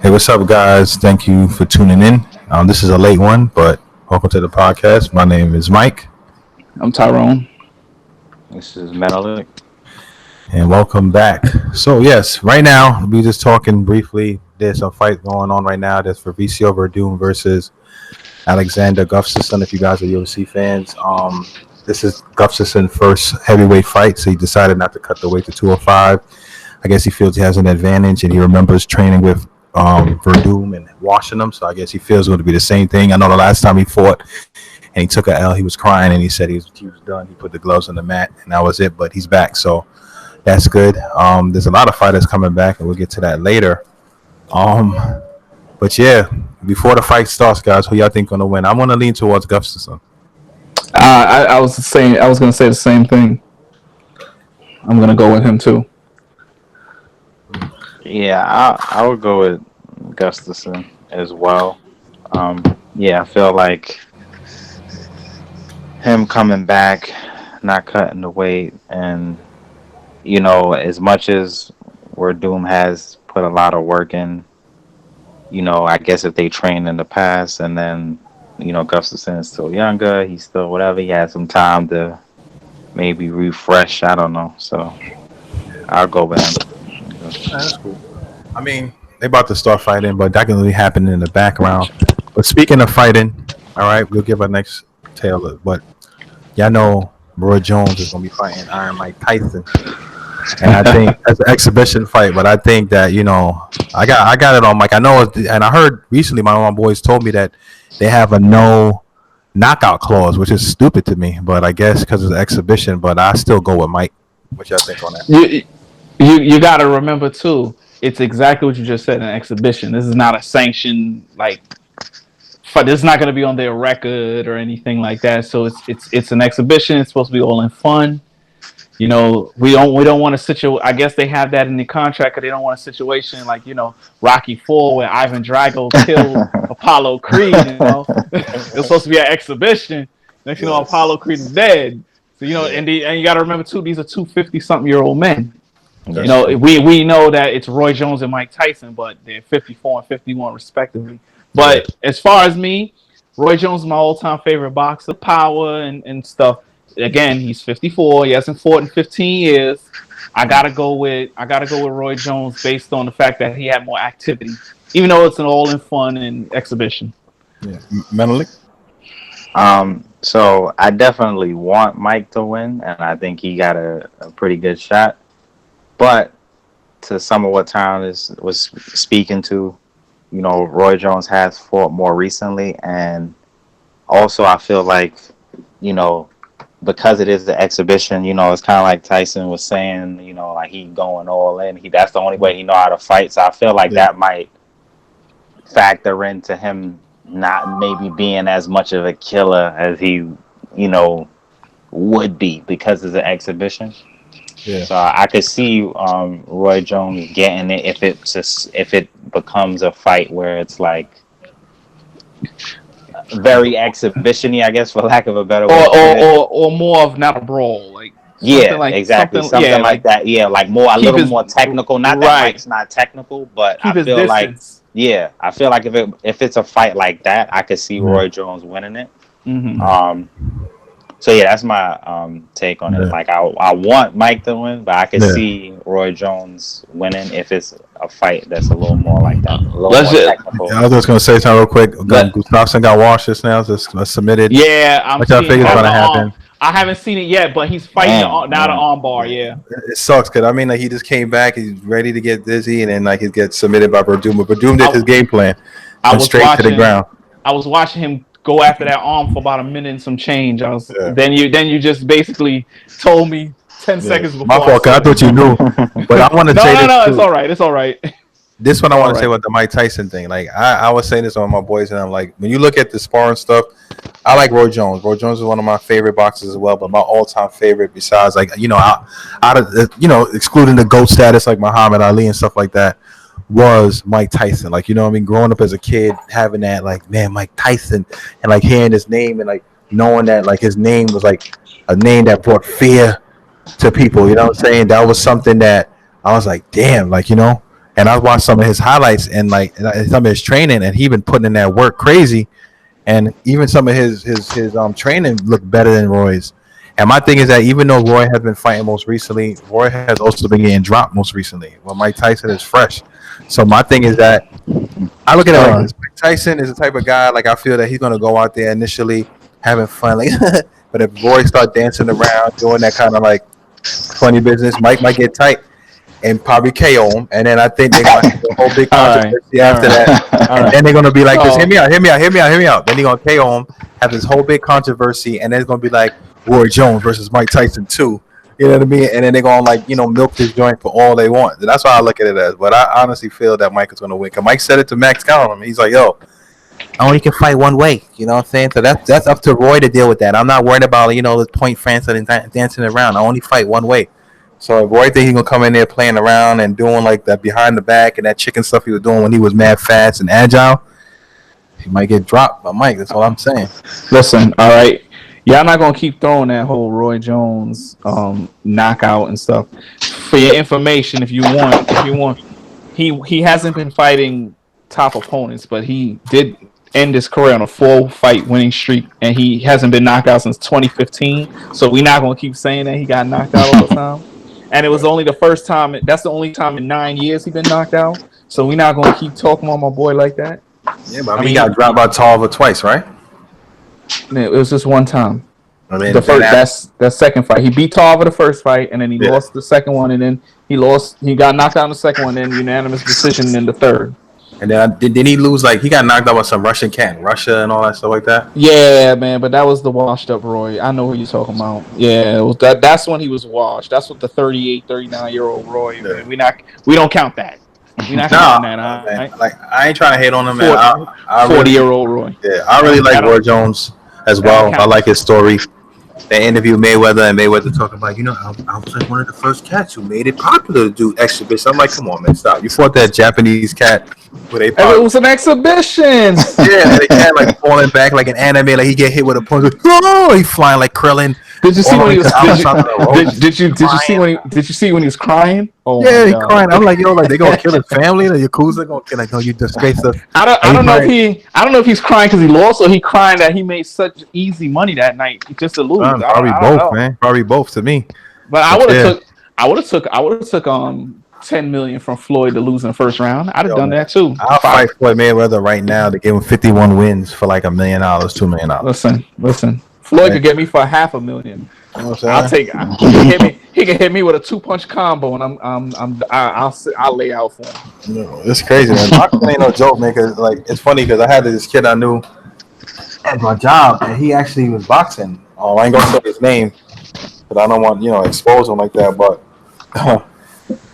Hey, what's up, guys? Thank you for tuning in. This is a late one, but welcome to the podcast. My name is Mike, I'm Tyrone. This is Menelik. and welcome back. So, yes, right now we just talking briefly. There's a fight going on right now. That's for VCO Verdum versus Alexander Gustafsson. If you guys are UFC fans, this is Gustafsson's first heavyweight fight, so he decided not to cut the weight to 205. I guess he feels he has an advantage, and he remembers training with Verdum and washing them. So I guess he feels going to be the same thing. I know the last time he fought and he took a L, he was crying and he said he was done. He put the gloves on the mat and that was it. But he's back, so that's good. There's a lot of fighters coming back, and we'll get to that later. Um, but yeah, before the fight starts, guys, who y'all think gonna win? I want to lean towards Gustafsson. I was gonna say the same thing. I'm gonna go with him too. Yeah, I would go with Gustafsson as well. Yeah, I feel like him coming back, not cutting the weight, and as much as where Doom has put a lot of work in, I guess if they trained in the past, and then Gustafsson is still younger, he's still whatever. He had some time to maybe refresh. I don't know, so I'll go with him. That's cool. I mean, they about to start fighting, but that can really happen in the background. But speaking of fighting, all right, we'll give our next tale. But y'all know Roy Jones is gonna be fighting Iron Mike Tyson, and I think that's an exhibition fight. But I think that I got it on Mike. I know, and I heard recently one of my boys told me that they have a no knockout clause, which is stupid to me. But I guess because it's an exhibition. But I still go with Mike. What y'all think on that? You got to remember too. It's exactly what you just said. An exhibition. This is not a sanctioned this is not going to be on their record or anything like that. So it's an exhibition. It's supposed to be all in fun. We don't want a situation. I guess they have that in the contract, because they don't want a situation like Rocky IV where Ivan Drago killed Apollo Creed. It's supposed to be an exhibition. Next Apollo Creed is dead. So and you got to remember too, these are two 50-something-year-old men. We know that it's Roy Jones and Mike Tyson, but they're 54 and 51 respectively. But as far as me, Roy Jones is my all-time favorite boxer. Power and stuff. Again, he's 54. He hasn't fought in 15 years. I gotta go with Roy Jones based on the fact that he had more activity, even though it's an all-in fun and exhibition. Yeah, mentally. So I definitely want Mike to win, and I think he got a pretty good shot. But to some of what Tyron was speaking to, Roy Jones has fought more recently, and also I feel like, because it is the exhibition, it's kind of like Tyson was saying, like he going all in. That's the only way he know how to fight. So I feel like that might factor into him not maybe being as much of a killer as he, would be, because it's an exhibition. Yeah. So I could see Roy Jones getting it if it becomes a fight where it's like very exhibition-y, I guess, for lack of a better word. Or more of not a brawl, exactly, something like that. Yeah, like a little more technical. Not that Mike's not technical, but I feel like I feel like if it's a fight like that, I could see Roy Jones winning it. Mm-hmm. So yeah, that's my take on it. Like I want Mike to win, but I can see Roy Jones winning if it's a fight that's a little more like that. A little more technical. I was just gonna say something real quick. Gustafsson got washed just now, just submitted. Yeah, What y'all think is gonna happen? I haven't seen it yet, but he's fighting now the arm bar. Yeah, it sucks because he just came back. He's ready to get dizzy, and then he gets submitted by Verdum. But Verdum did his game plan. I was straight to the ground. I was watching him go after that arm for about a minute and some change. Then you just basically told me 10 seconds before. My fault. I thought you knew, but I want to say this. No, it's all right. This one I want to say about the Mike Tyson thing. Like I was saying this on my boys, and I'm like, when you look at the sparring stuff, I like Roy Jones. Roy Jones is one of my favorite boxers as well, but my all-time favorite, besides out of excluding the GOAT status like Muhammad Ali and stuff like that, was Mike Tyson. Growing up as a kid, having that Mike Tyson, and hearing his name, and knowing that his name was a name that brought fear to people. You know what I'm saying? That was something that I was like, damn, And I watched some of his highlights and like some of his training, and he been putting in that work crazy. And even some of his training looked better than Roy's. And my thing is that even though Roy has been fighting most recently, Roy has also been getting dropped most recently. Well, Mike Tyson is fresh. So my thing is that I look at it like this. Mike Tyson is the type of guy like I feel that he's gonna go out there initially having fun, like but if Roy start dancing around, doing that kind of like funny business, Mike might get tight and probably KO him. And then I think they're gonna have a whole big controversy after that. And then they're gonna be like, "This, hear me out, hear me out, hear me out, hear me out." Then they're gonna KO him, have this whole big controversy, and then it's gonna be like Roy Jones versus Mike Tyson 2. You know what I mean? And then they're gonna like milk this joint for all they want. That's why I look at it as. But I honestly feel that Mike is gonna win. Cause Mike said it to Max Callum. He's like, "Yo, I only can fight one way." You know what I'm saying? So that's up to Roy to deal with that. I'm not worried about this point Francis and dancing around. I only fight one way. So if Roy think he's gonna come in there playing around and doing like that behind the back and that chicken stuff he was doing when he was mad fast and agile, he might get dropped by Mike. That's all I'm saying. Listen, all right. Y'all not gonna keep throwing that whole Roy Jones knockout and stuff. For your information, if you want, he hasn't been fighting top opponents, but he did end his career on a 4-fight winning streak, and he hasn't been knocked out since 2015. So we're not gonna keep saying that he got knocked out all the time. And it was only the first time. That's the only time in 9 years he's been knocked out. So we're not gonna keep talking about my boy like that. Yeah, but I mean, he got dropped by Tarver twice, right? It was just one time. I mean, The first, that second fight, he beat Tarver the first fight, and then he lost the second one, and then he got knocked out in the second one, and then unanimous decision in the third. And then didn't he lose? Like he got knocked out by some Russian cat in Russia and all that stuff like that. Yeah, man, but that was the washed up Roy. I know who you're talking about. Yeah, it was that's when he was washed. That's what the 38, 39-year-old Roy. Yeah. We don't count that. We're not counting that. Man, like I ain't trying to hate on him, 40-year-old Roy. Yeah, I really like Roy Jones as well. I like his story. They interviewed Mayweather, and Mayweather talking about, I was like one of the first cats who made it popular to do exhibitions. I'm like, come on, man, stop. You fought that Japanese cat with a it was an exhibition. Yeah, the cat like falling back like an anime, like he get hit with a punch. Oh, he flying like Krillin. Did you see when he was? Did you see when he was crying? Oh yeah, he crying. I'm like, like they gonna kill his family. The Yakuza gonna kill. Like, no, you disgrace us. I don't know if he's crying because he lost, or he crying that he made such easy money that night just to lose. Probably both, man. Probably both to me. But I would have took 10 million from Floyd to lose in the first round. I'd have done that too. I'll fight Floyd Mayweather right now to give him 51 wins for like $1 million, $2 million. Listen. Floyd could get me for $500,000. You know I'll take. He can hit me with a 2-punch combo, and I'll lay out for him. It's crazy, man. Boxing ain't no joke, man. Cause like it's funny because I had this kid I knew at my job, and he actually was boxing. I ain't gonna say his name, but I don't want expose him like that. But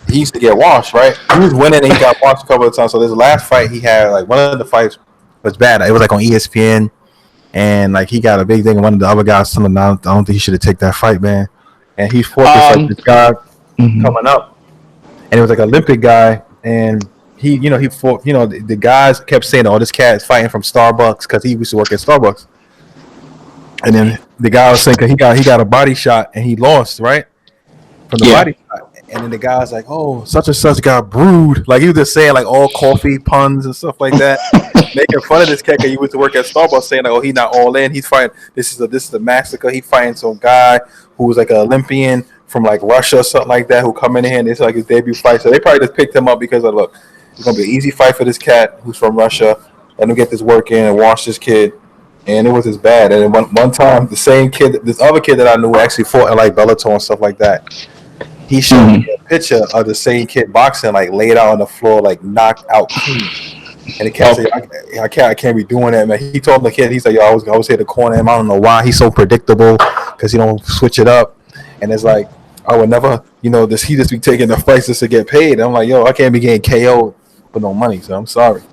he used to get washed, right? He was winning, and he got washed a couple of times. So this last fight he had, like one of the fights was bad. It was like on ESPN. And like he got a big thing, and one of the other guys telling him, I don't think he should have taken that fight, man. And he fought this guy coming up, and it was like an Olympic guy, and he fought. The guys kept saying, "Oh, this cat is fighting from Starbucks," because he used to work at Starbucks. And then the guy was saying, cause he got a body shot and he lost, right, from the body shot. And then the guy was like, "Oh, such and such got brewed." Like he was just saying like all coffee puns and stuff like that. Making fun of this cat because he used to work at Starbucks, saying like, "Oh, he's not all in. He's fighting. This is a massacre. He fighting some guy who was like an Olympian from like Russia or something like that, who come in here and it's like his debut fight." So they probably just picked him up because of, look, it's gonna be an easy fight for this cat who's from Russia. Let him get this work in and wash this kid. And it was as bad. And then one time, the same kid, this other kid that I knew actually fought in like Bellator and stuff like that. He showed me a picture of the same kid boxing, like laid out on the floor, like knocked out clean. And the cat said, I can't be doing that, man. He told the kid, he's like, "Yo, I was here to corner him. I don't know why he's so predictable, because he don't switch it up." And it's like, I would never, he just be taking the fights just to get paid. And I'm like, yo, I can't be getting KO'd for no money, so I'm sorry.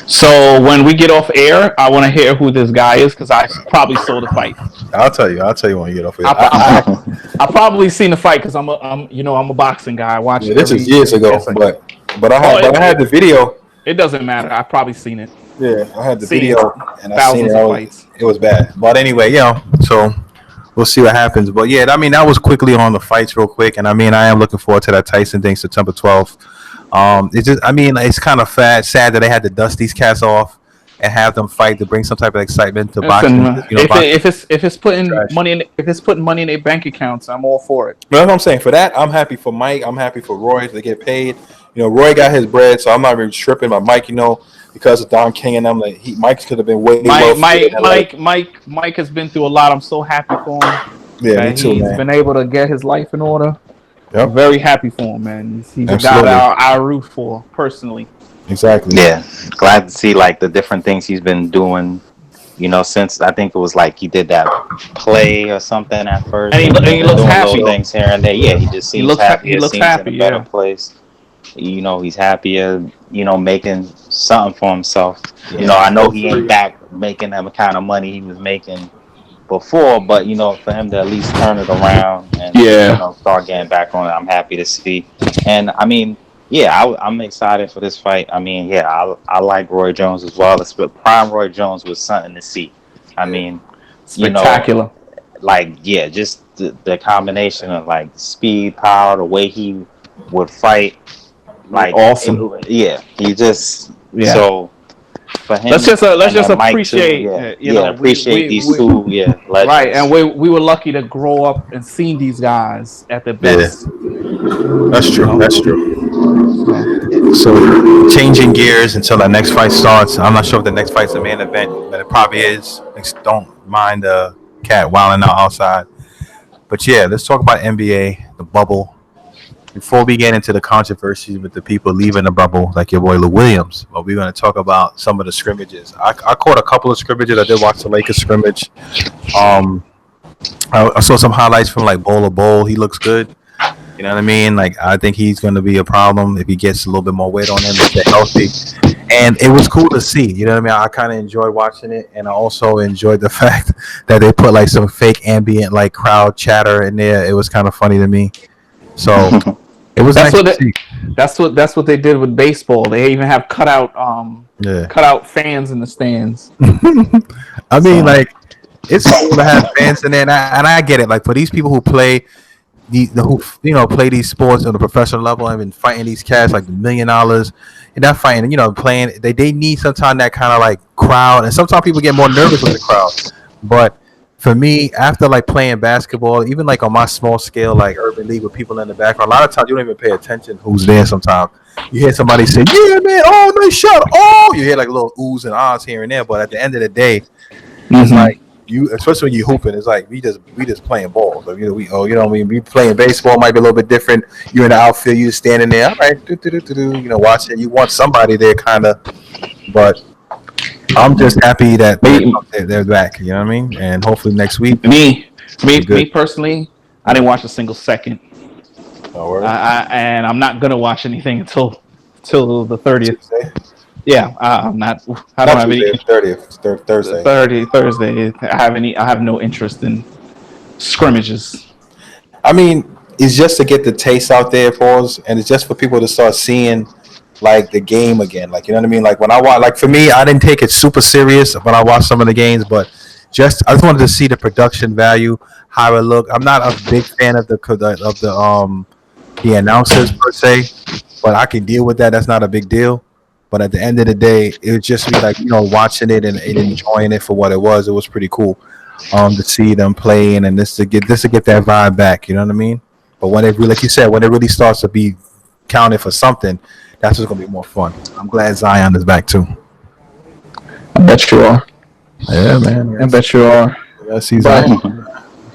So when we get off air, I want to hear who this guy is, because I probably saw the fight. I'll tell you when you get off air. I probably seen the fight because I'm a boxing guy. I watch it. This is years ago, but I had the video. It doesn't matter. I probably seen it. Yeah, I had the video and I seen it. It was bad. But anyway, so we'll see what happens. But yeah, I mean, that was quickly on the fights, real quick, and I mean, I am looking forward to that Tyson thing, September 12th. It's just, I mean, it's kind of sad that they had to dust these cats off and have them fight to bring some type of excitement to Listen, boxing. You know, boxing if it's putting trash. money in their bank accounts, I'm all for it. But that's what I'm saying. For that, I'm happy for Mike. I'm happy for Roy. They get paid. You know, Roy got his bread, so I'm not really tripping. But Mike, you know, because of Don King and them, like Mike could have been way Mike has been through a lot. I'm so happy for him. Yeah, me too, He's man. been able to get his life in order. Yep. I'm very happy for him, man. He's a guy that I root for personally. Exactly. Yeah, glad to see like the different things he's been doing. You know, since I think it was like he did that play or something at first, and he looks doing happy. Little things here and there. Yeah, he just seems happier. He looks seems happy, in a better place. You know, he's happier. You know, making something for himself. You know, I know he ain't back making that kind of money he was making before, but you know, for him to at least turn it around and you know, start getting back on it, I'm happy to see. And I mean, yeah, I'm excited for this fight. I mean, yeah, I like Roy Jones as well. Prime Roy Jones was something to see. I mean, spectacular. You know, like, yeah, just the combination of like speed, power, the way he would fight, like awesome. He just so. For him, let's just appreciate, too, appreciate these two, legends. Right, and we were lucky to grow up and seeing these guys at their best. Yeah. That's true. That's true. So, changing gears until our next fight starts. I'm not sure if the next fight's a main event, but it probably is. Don't mind the cat wilding out outside. But yeah, let's talk about NBA, the bubble. Before we get into the controversies with the people leaving the bubble, like your boy Lou Williams, but we're going to talk about some of the scrimmages. I caught a couple of scrimmages. I did watch the Lakers scrimmage. I saw some highlights from like Bowl. He looks good. You know what I mean? Like, I think he's going to be a problem if he gets a little bit more weight on him and get healthy. And it was cool to see. You know what I mean? I kind of enjoyed watching it, and I also enjoyed the fact that they put like some fake ambient like crowd chatter in there. It was kind of funny to me. So it was that's what they did with baseball. They even have cutout fans in the stands. I mean, like, it's cool to have fans in there, and I get it. Like, for these people who play play these sports on a professional level and been fighting these cats like $1 million, and not fighting, playing. They need sometimes that kind of like crowd, and sometimes people get more nervous with the crowd. But for me, after like playing basketball, even like on my small scale, like urban league with people in the background, a lot of times you don't even pay attention who's there. Sometimes you hear somebody say, "Yeah, man, oh, nice shot!" Oh, you hear like little oohs and ahs here and there. But at the end of the day, it's like you, especially when you hooping, it's like we just playing ball. So we playing baseball might be a little bit different. You're in the outfield, you just standing there, all right, watching. You want somebody there, kind of, but. I'm just happy that they're back. You know what I mean? And hopefully next week. Me personally, I didn't watch a single second. And I'm not gonna watch anything until the 30th. Tuesday? Yeah, I'm not. I don't have any. 30th, Thursday. Thursday. I have no interest in scrimmages. I mean, it's just to get the taste out there, pause, and it's just for people to start seeing. Like the game again, like, you know what I mean? Like when I watch, like for me, I didn't take it super serious when I watched some of the games, but I just wanted to see the production value, how it looked. I'm not a big fan of the announcers per se, but I can deal with that. That's not a big deal. But at the end of the day, it would just be like, watching it and enjoying it for what it was. It was pretty cool to see them playing and this to get that vibe back. You know what I mean? But when it really, like you said, when it really starts to be counted for something. That's what's gonna be more fun. I'm glad Zion is back too. I bet you are. Yeah, man. I bet you are. I see Zion.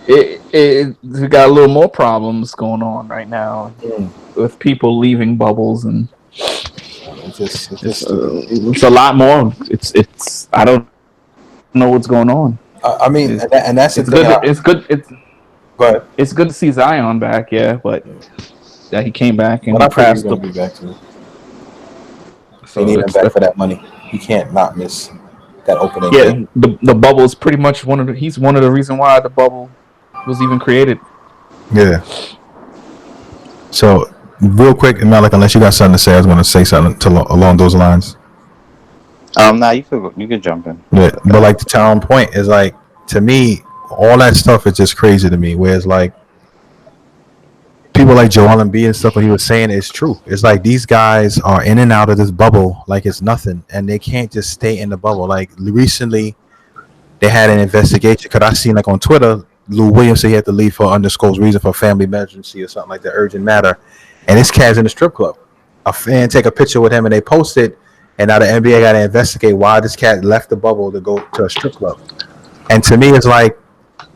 We got a little more problems going on right now with people leaving bubbles, and it's a lot more. It's I don't know what's going on. I mean, and that's the thing. It's good. It's good to see Zion back. Yeah, but he came back and he passed. Be back too. So they need him back for that money. He can't not miss that opening. Yeah, game. The bubble is pretty much he's one of the reasons why the bubble was even created. Yeah. So real quick, Malik, unless you got something to say, I was going to say something along those lines. Nah, you can jump in. Yeah, but like the town point is like, to me, all that stuff is just crazy to me. Whereas like people like Joel Embiid and stuff, what he was saying is true. It's like these guys are in and out of this bubble like it's nothing, and they can't just stay in the bubble. Like recently, they had an investigation because I seen like on Twitter, Lou Williams said he had to leave for undisclosed reason for family emergency or something like that, urgent matter, and this cat's in the strip club. A fan take a picture with him and they post it, and now the NBA got to investigate why this cat left the bubble to go to a strip club. And to me, it's like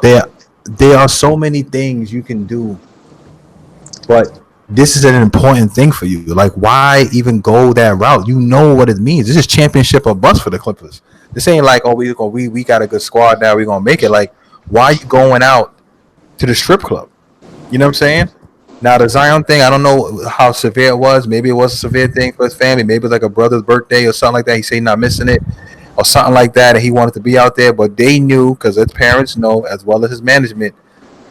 there there are so many things you can do, but this is an important thing for you. Like, why even go that route? You know what it means. This is championship or bust for the Clippers. This ain't like, oh, we got a good squad now. We're gonna make it. Like, why are you going out to the strip club? You know what I'm saying? Now the Zion thing, I don't know how severe it was. Maybe it was a severe thing for his family. Maybe it was like a brother's birthday or something like that. He said he's not missing it or something like that, and he wanted to be out there. But they knew, because his parents know as well as his management,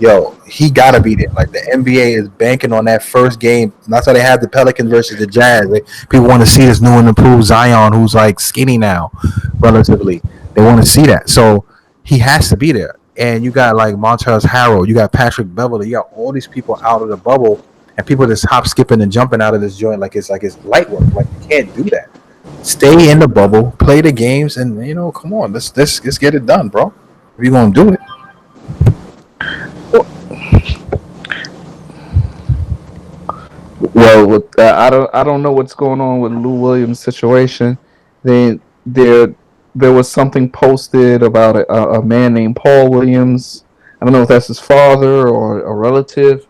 yo, he gotta be there. Like, the NBA is banking on that first game. And that's why they have the Pelicans versus the Jazz. People want to see this new and improved Zion, who's like skinny now, relatively. They want to see that, so he has to be there. And you got like Montrezl Harrell, you got Patrick Beverly, you got all these people out of the bubble, and people just hop, skipping, and jumping out of this joint like it's light work. Like, you can't do that. Stay in the bubble, play the games, and come on, let's get it done, bro. If you're gonna do it. Well, I don't know what's going on with Lou Williams' situation. They there was something posted about a man named Paul Williams. I don't know if that's his father or a relative.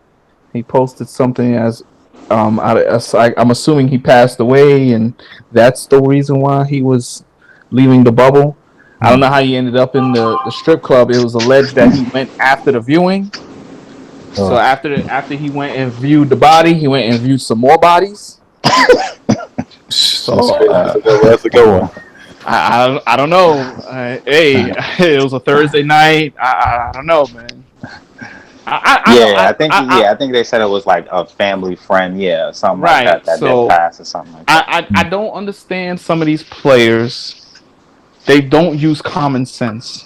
He posted something as I'm assuming he passed away, and that's the reason why he was leaving the bubble. I don't know how he ended up in the strip club. It was alleged that he went after the viewing. So after he went and viewed the body, he went and viewed some more bodies. So That's a good one. I don't know. Hey, it was a Thursday night. I don't know, man. I think they said it was like a family friend, something like Right. that So did pass or something like that. I don't understand some of these players. They don't use common sense.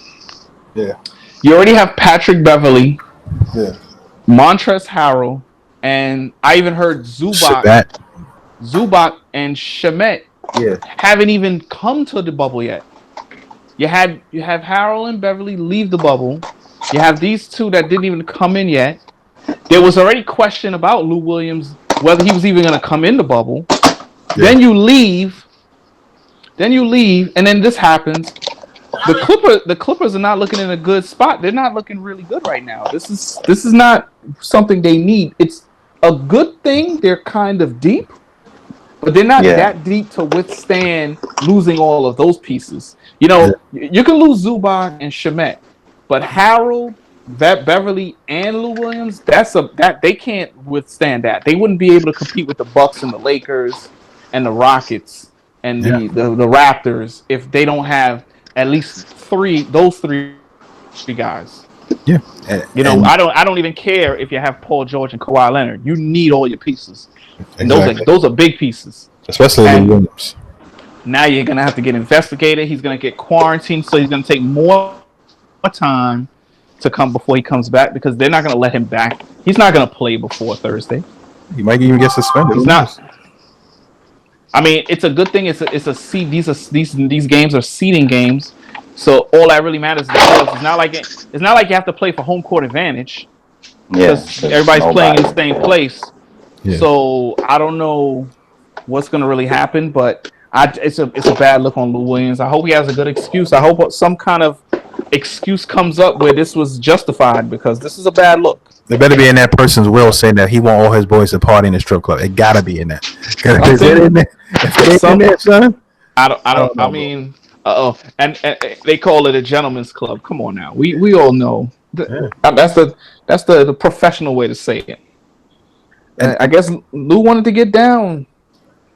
Yeah. You already have Patrick Beverly, Yeah. Montrezl Harrell, and I even heard Zubac and Shemet Yeah. haven't even come to the bubble yet. You have Harrell and Beverly leave the bubble. You have these two that didn't even come in yet. There was already question about Lou Williams, whether he was even going to come in the bubble. Yeah. Then you leave, and then this happens. The Clippers are not looking in a good spot. They're not looking really good right now. This is not something they need. It's a good thing they're kind of deep, but they're not that deep to withstand losing all of those pieces. You can lose Zubac and Shemet, but Harold, Beverly, and Lou Williams, that they can't withstand that. They wouldn't be able to compete with the Bucks and the Lakers and the Rockets and the Raptors if they don't have at least those three guys. Yeah. I don't even care if you have Paul George and Kawhi Leonard. You need all your pieces. And Exactly. those are big pieces. Especially Lou Williams. Now you're gonna have to get investigated. He's gonna get quarantined, so he's gonna take more time to come before he comes back, because they're not gonna let him back. He's not gonna play before Thursday. He might even get suspended. He's not. I mean, it's a good thing. It's a seed. These games are seeding games, so all that really matters is the playoffs. It's not like you have to play for home court advantage, because everybody's playing in the same place. Yeah. So I don't know what's going to really happen, but it's a bad look on Lou Williams. I hope he has a good excuse. I hope some kind of excuse comes up where this was justified, because this is a bad look. There better be in that person's will saying that he want all his boys to party in the strip club. It gotta be in that. Is it in there? If it ain't in there, son? I don't know, I mean, and they call it a gentleman's club. Come on now, we all know that's the professional way to say it. And I guess Lou wanted to get down.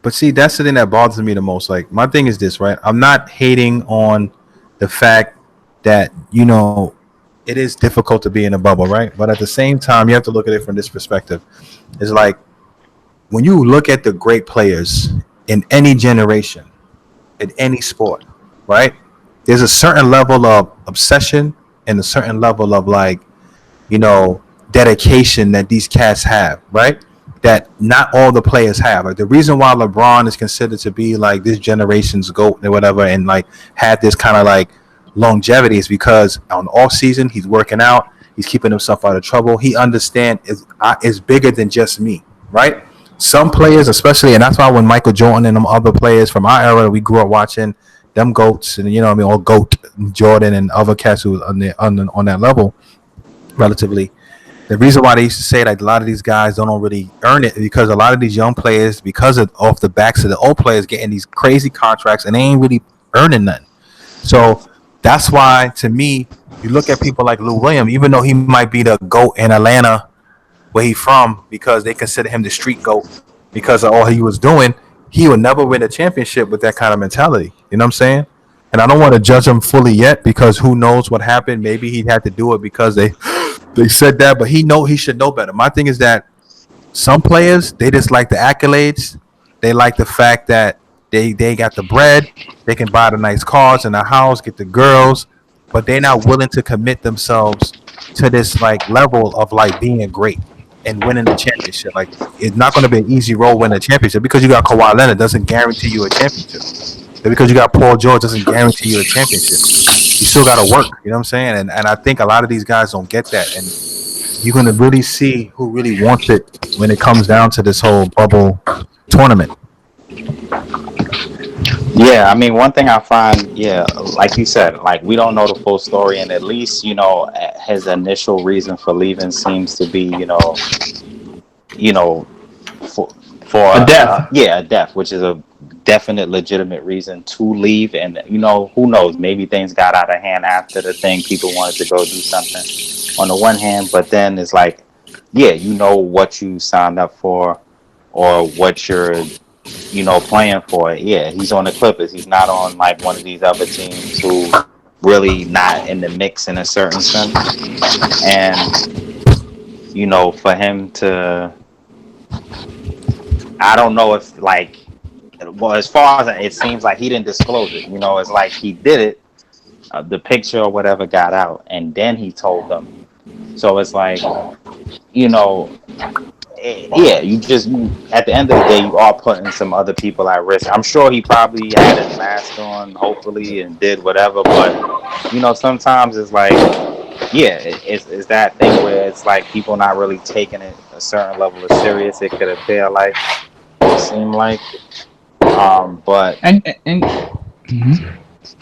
But see, that's the thing that bothers me the most. Like, my thing is this, right? I'm not hating on the fact that it is difficult to be in a bubble, right? But at the same time, you have to look at it from this perspective. It's like, when you look at the great players in any generation, in any sport, right? There's a certain level of obsession and a certain level of like, you know, dedication that these cats have, right? That not all the players have. Like the reason why LeBron is considered to be like this generation's GOAT or whatever, and like had this kind of like longevity is because on off season he's working out, he's keeping himself out of trouble. He understands is bigger than just me, right? Some players, especially, and that's why when Michael Jordan and them other players from our era, we grew up watching them goats, and you know what I mean, all goat Jordan and other cats who on that level, relatively. The reason why they used to say like a lot of these guys don't really earn it is because a lot of these young players, because of off the backs of the old players, getting these crazy contracts and they ain't really earning nothing. So that's why, to me, you look at people like Lou Williams, even though he might be the GOAT in Atlanta, where he from, because they consider him the street GOAT because of all he was doing, he would never win a championship with that kind of mentality. You know what I'm saying? And I don't want to judge him fully yet because who knows what happened. Maybe he had to do it because they said that, but he should know better. My thing is that some players, they just like the accolades. They like the fact that they got the bread, they can buy the nice cars and the house, get the girls, but they're not willing to commit themselves to this like level of like being great and winning a championship. Like it's not going to be an easy road winning a championship because you got Kawhi Leonard doesn't guarantee you a championship. And because you got Paul George doesn't guarantee you a championship. You still got to work. You know what I'm saying? And I think a lot of these guys don't get that. And you're going to really see who really wants it when it comes down to this whole bubble tournament. Yeah, I mean, one thing I find, yeah, like you said, like we don't know the full story, and at least his initial reason for leaving seems to be, you know, for A death. yeah, a death, which is a definite legitimate reason to leave. And who knows, maybe things got out of hand after the thing. People wanted to go do something on the one hand, but then it's like, yeah, you know what you signed up for or what you're playing for. Yeah, he's on the Clippers. He's not on like one of these other teams who really not in the mix in a certain sense. And for him to, I don't know if like, well, as far as it seems like he didn't disclose it. It's like he did it, the picture or whatever got out, and then he told them. So it's like, yeah, at the end of the day, you are putting some other people at risk. I'm sure he probably had his mask on, hopefully, and did whatever. But sometimes it's like, yeah, it's that thing where it's like people not really taking it a certain level of serious. It could appear like, it seemed like, but Mm-hmm.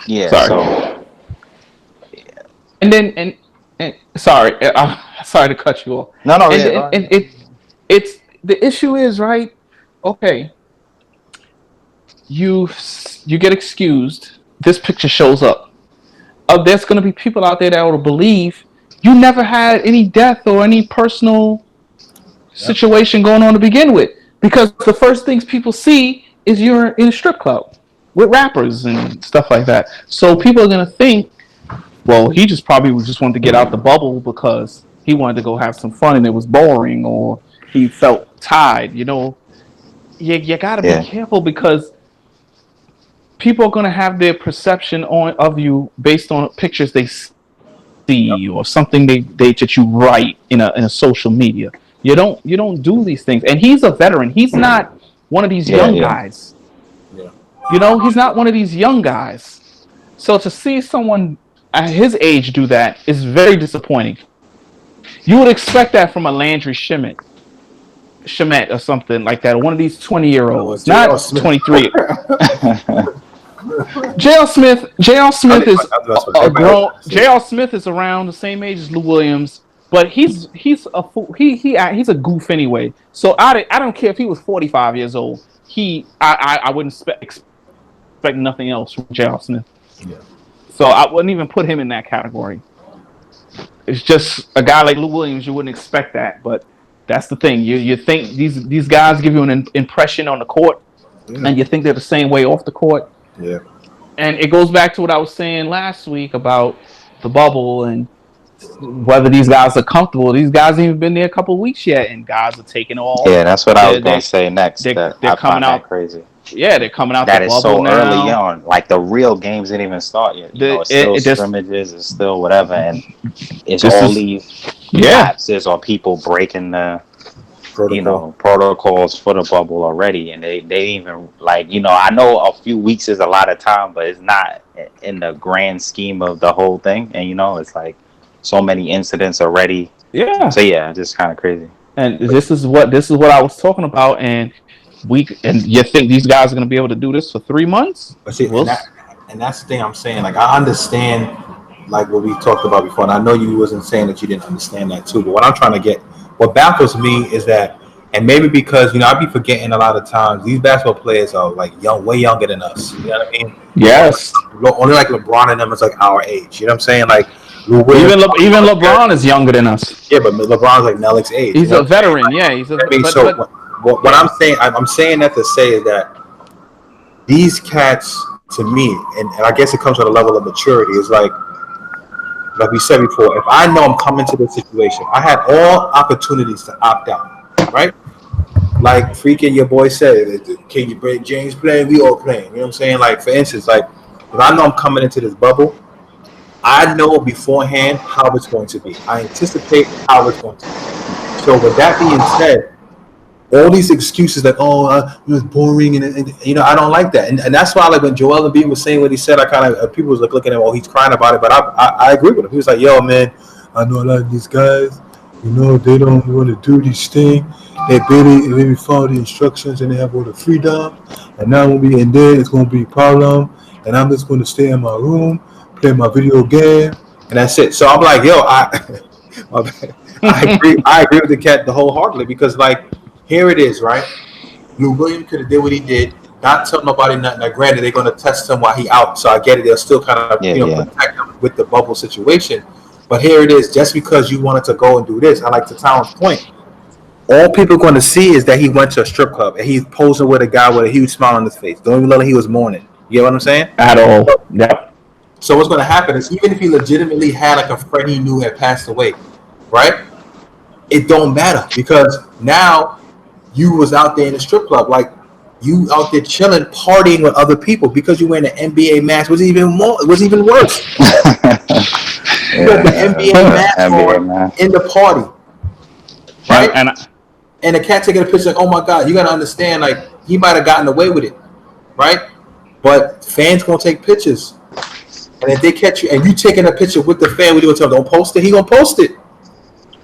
yeah. Sorry. So And then sorry, sorry to cut you off. no, And it's the issue is, right. Okay, you get excused. This picture shows up. There's going to be people out there that will believe you never had any death or any personal situation going on to begin with, because the first things people see is you're in a strip club with rappers and stuff like that. So people are going to think, well, he just probably just wanted to get out the bubble because he wanted to go have some fun and it was boring, or he felt tired. You got to be careful because people are going to have their perception of you based on pictures they see or something they that you write in a social media. You don't do these things. And he's a veteran. He's not one of these young guys. Yeah. He's not one of these young guys. So to see someone at his age do that is very disappointing. You would expect that from a Landry Shamet or something like that, or one of these 20-year-olds, not 23. J.L. Smith is a grown. J.L. Smith is around the same age as Lou Williams, but he's a fool. He's a goof anyway. So I don't care if he was 45 years old. I wouldn't expect nothing else from J.L. Smith. Yeah. So I wouldn't even put him in that category. It's just a guy like Lou Williams. You wouldn't expect that, but that's the thing. You think these guys give you an impression on the court, and you think they're the same way off the court. Yeah. And it goes back to what I was saying last week about the bubble and whether these guys are comfortable. These guys haven't even been there a couple of weeks yet, and guys are taking all. Yeah, that's what I was going to say next. They're coming out crazy. Yeah, they're coming out the that is bubble so early now. on. Like the real games didn't even start yet. You know, it's still This scrimmages, it's still whatever, and it's this all is these yeah. lapses or people breaking the Protocol. protocols for the bubble already, and they even like I know a few weeks is a lot of time, but it's not in the grand scheme of the whole thing, and it's like so many incidents already. Yeah. So yeah, just kind of crazy. And this is what I was talking about. And you think these guys are gonna be able to do this for 3 months? But see, Well, and that's the thing I'm saying. Like I understand like what we talked about before, and I know you wasn't saying that you didn't understand that too. But what I'm trying to get, what baffles me is that, and maybe because I be forgetting a lot of times these basketball players are like young, way younger than us. You know what I mean? yes. Only like LeBron and them is like our age. You know what I'm saying? Like Lou Williams, Even LeBron is younger than us. yeah, but LeBron's like Nelik's age. You He's know a what I'm saying? veteran. Yeah, he's a I mean, so but what yeah. I'm saying, I'm saying that to say is that these cats, to me, and I guess it comes with a level of maturity, is like we said before, if I know I'm coming to this situation, I had all opportunities to opt out, right? Like freaking your boy said, can you break James playing? We all playing. You know what I'm saying? Like for instance, like if I know I'm coming into this bubble, I know beforehand how it's going to be. I anticipate how it's going to be. So with that being said, all these excuses that it was boring and I don't like that, and that's why like when Joel Embiid was saying what he said, I kind of people was like looking at him, he's crying about it, but I agree with him. He was like, yo man, I know a lot of these guys, they don't want to do this thing. They barely follow the instructions and they have all the freedom, and now when we in there, it's going to be a problem, and I'm just going to stay in my room, play my video game, and that's it. So I'm like, yo, I agree with the cat the wholeheartedly because like here it is, right? Lou Williams could have did what he did, not tell nobody nothing. Now, granted, they're going to test him while he out, so I get it. They'll still kind of Yeah, yeah, protect him with the bubble situation. But here it is, just because you wanted to go and do this, I like to Town's point. All people are going to see is that he went to a strip club and he's posing with a guy with a huge smile on his face. Don't even know that he was mourning. You get what I'm saying? At all. Yep. So what's going to happen is even if he legitimately had like a friend he knew had passed away, right? It don't matter because now you was out there in the strip club, like you out there chilling, partying with other people because you were in an NBA mask was even worse. You got the NBA mask NBA on man. in the party, right? And And the cat taking a picture like, oh my god, you gotta understand, like he might have gotten away with it, right? But fans gonna take pictures, and if they catch you and you taking a picture with the fan, what you gonna tell him? Don't post it. He gonna post it.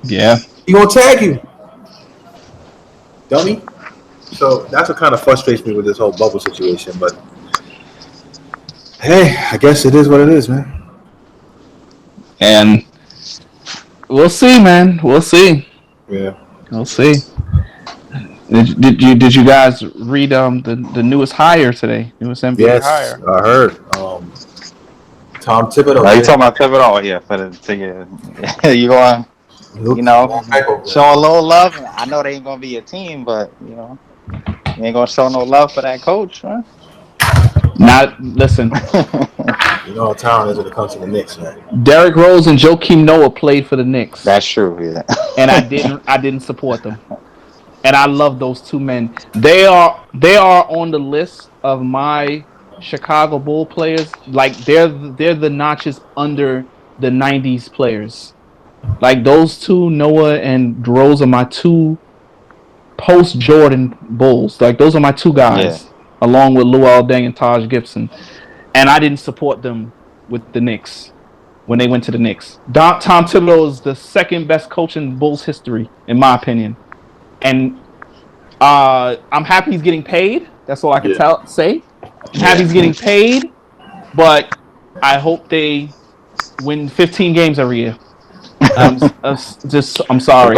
yeah. He gonna tag you, dummy. So that's what kind of frustrates me with this whole bubble situation. But hey, I guess it is what it is, man. And we'll see, man. We'll see. Yeah. We'll see. Did you guys read the newest hire today? Newest NBA Yes, hire. I heard. Tom Thibodeau. Now you talking about Thibodeau, yeah, for the ticket. You going, show a little love. I know they ain't gonna be your team, but you ain't gonna show no love for that coach, man. Not listen. You know how Tom is when it comes to the Knicks, man. Derrick Rose and Joakim Noah played for the Knicks. That's true, yeah. And I didn't support them. And I love those two men. They are on the list of my Chicago Bull players. Like they're the notches under the '90s players. Like those two, Noah and Rose, are my two post Jordan Bulls. Like those are my two guys, Yeah. along with Luol Deng and Taj Gibson. And I didn't support them with the Knicks when they went to the Knicks. Tom Thibodeau is the second best coach in Bulls history, in my opinion. And I'm happy he's getting paid. That's all I can say. I'm happy he's getting paid, but I hope they win 15 games every year. I'm sorry. It's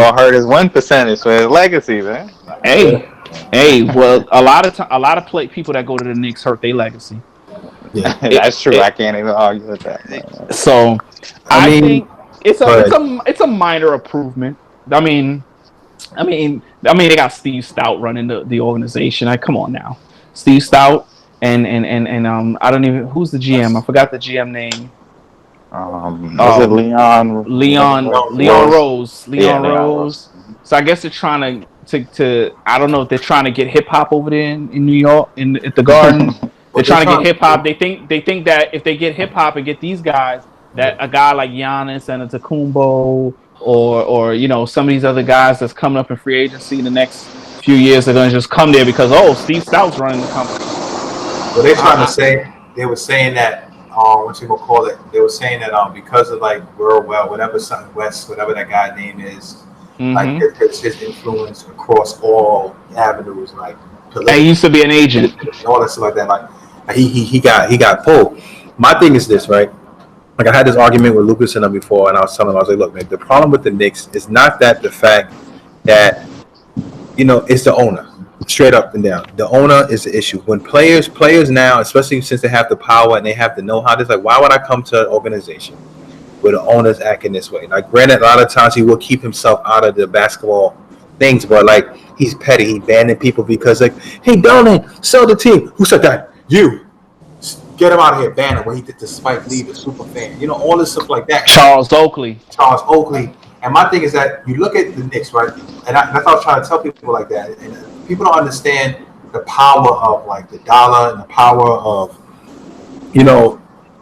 gonna hurt his win percentage for his legacy, man. Hey. Well, a lot of people that go to the Knicks hurt their legacy. Yeah, That's true. I can't even argue with that, man. So I think it's a minor improvement. I mean, they got Steve Stout running the organization. Come on now, Steve Stout and I don't even who's the GM. I forgot the GM name. Was it Leon Rose. Leon Rose. So I guess they're trying to to I don't know if they're trying to get hip hop over there in New York at the Garden. They're What they're trying to get trying hip to hop. They think that if they get hip hop and get these guys, that do. a guy like Giannis and a Tacumbo or some of these other guys that's coming up in free agency in the next few years are going to just come there because Steve Stout's running the company. What they trying to I, say? They were saying that what you gonna call it? They were saying that because of like Burwell, whatever something West, whatever that guy's name is, like mm-hmm. his influence across all avenues, like And he political used to be an agent. and all that stuff like that. Like he got pulled. My thing is this, right? Like I had this argument with Lucas and them before, and I was telling him, I was like, look, man, the problem with the Knicks is not that the fact that it's the owner, straight up and down. The owner is the issue. When players now, especially since they have the power and they have the know-how, it's like, why would I come to an organization where the owner's acting this way? Like, granted, a lot of times he will keep himself out of the basketball things, but like he's petty. He banning people because like, hey, Dolan, sell the team. Who said that? You. Get him out of here, ban him. When he did the Spike Lee, the super fan, all this stuff like that. Charles Oakley. Charles Oakley. And my thing is that you look at the Knicks, right? And that's what I was trying to tell people like that. And people don't understand the power of like the dollar and the power of,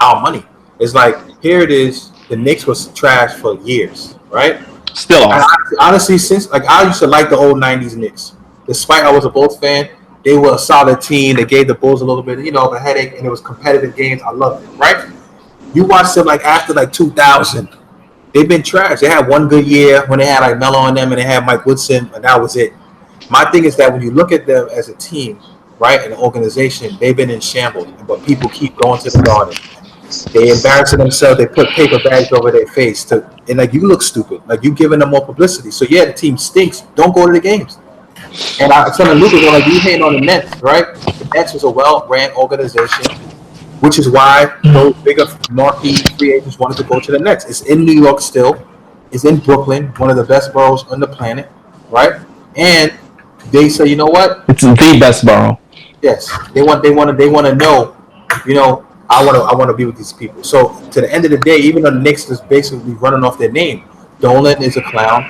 our money. It's like, here it is. The Knicks was trash for years, right? Still And on. honestly, since like I used to like the old '90s Knicks, despite I was a Bulls fan, they were a solid team. They gave the Bulls a little bit, of a headache, and it was competitive games. I loved it, right? You watch them like after like 2000, they've been trash. They had one good year when they had like Melo on them and they had Mike Woodson, and that was it. My thing is that when you look at them as a team, right, an organization, they've been in shambles, but people keep going to the Garden. They embarrassing themselves. They put paper bags over their face and like you look stupid. Like you giving them more publicity. So yeah, the team stinks. Don't go to the games. And I was telling Lucas, like you hating on the Nets, right? The Nets was a well-ran organization, which is why those bigger marquee free agents wanted to go to the Nets. It's in New York still. It's in Brooklyn, one of the best boroughs on the planet, right? And they say, you know what? It's the best borough. Yes, they want to know, I want to be with these people. So to the end of the day, even though the Knicks is basically running off their name, Dolan is a clown.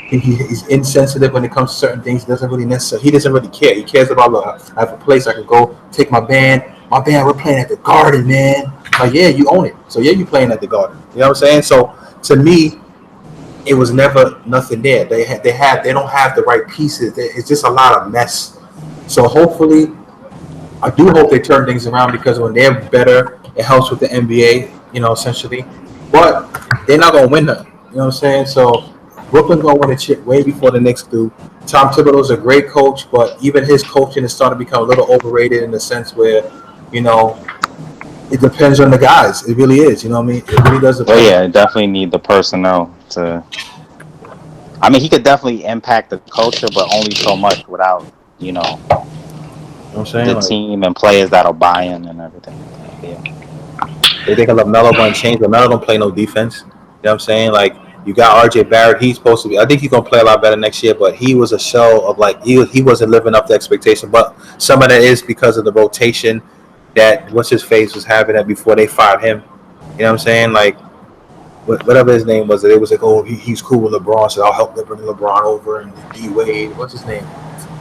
He's insensitive when it comes to certain things. He doesn't really care. He cares about, look, I have a place I can go take my band. My band, we're playing at the Garden, man. Like, yeah, you own it. So yeah, you playing at the Garden. You know what I'm saying? So to me, it was never nothing there. They don't have the right pieces. It's just a lot of mess. So hopefully, I do hope they turn things around because when they're better, it helps with the NBA, essentially. But they're not gonna win nothing. You know what I'm saying? So Brooklyn's gonna win a chip way before the Knicks do. Tom Thibodeau's a great coach, but even his coaching is starting to become a little overrated in the sense where, it depends on the guys. It really is. You know what I mean? It really does depend. Well, yeah, definitely need the personnel to. I mean, he could definitely impact the culture, but only so much without, You know what I'm saying? the Like, team and players that'll buy in and everything. Yeah. they think LaMelo going to change. LaMelo don't play no defense. You know what I'm saying? Like, you got RJ Barrett. He's supposed to be. I think he's going to play a lot better next year, but he was a shell of like, he wasn't living up to expectation. But some of that is because of the rotation that what's his face was having that before they fired him. You know what I'm saying? Like, whatever his name was, it was like, oh, he's cool with LeBron, so I'll help bring LeBron over and D Wade. What's his name?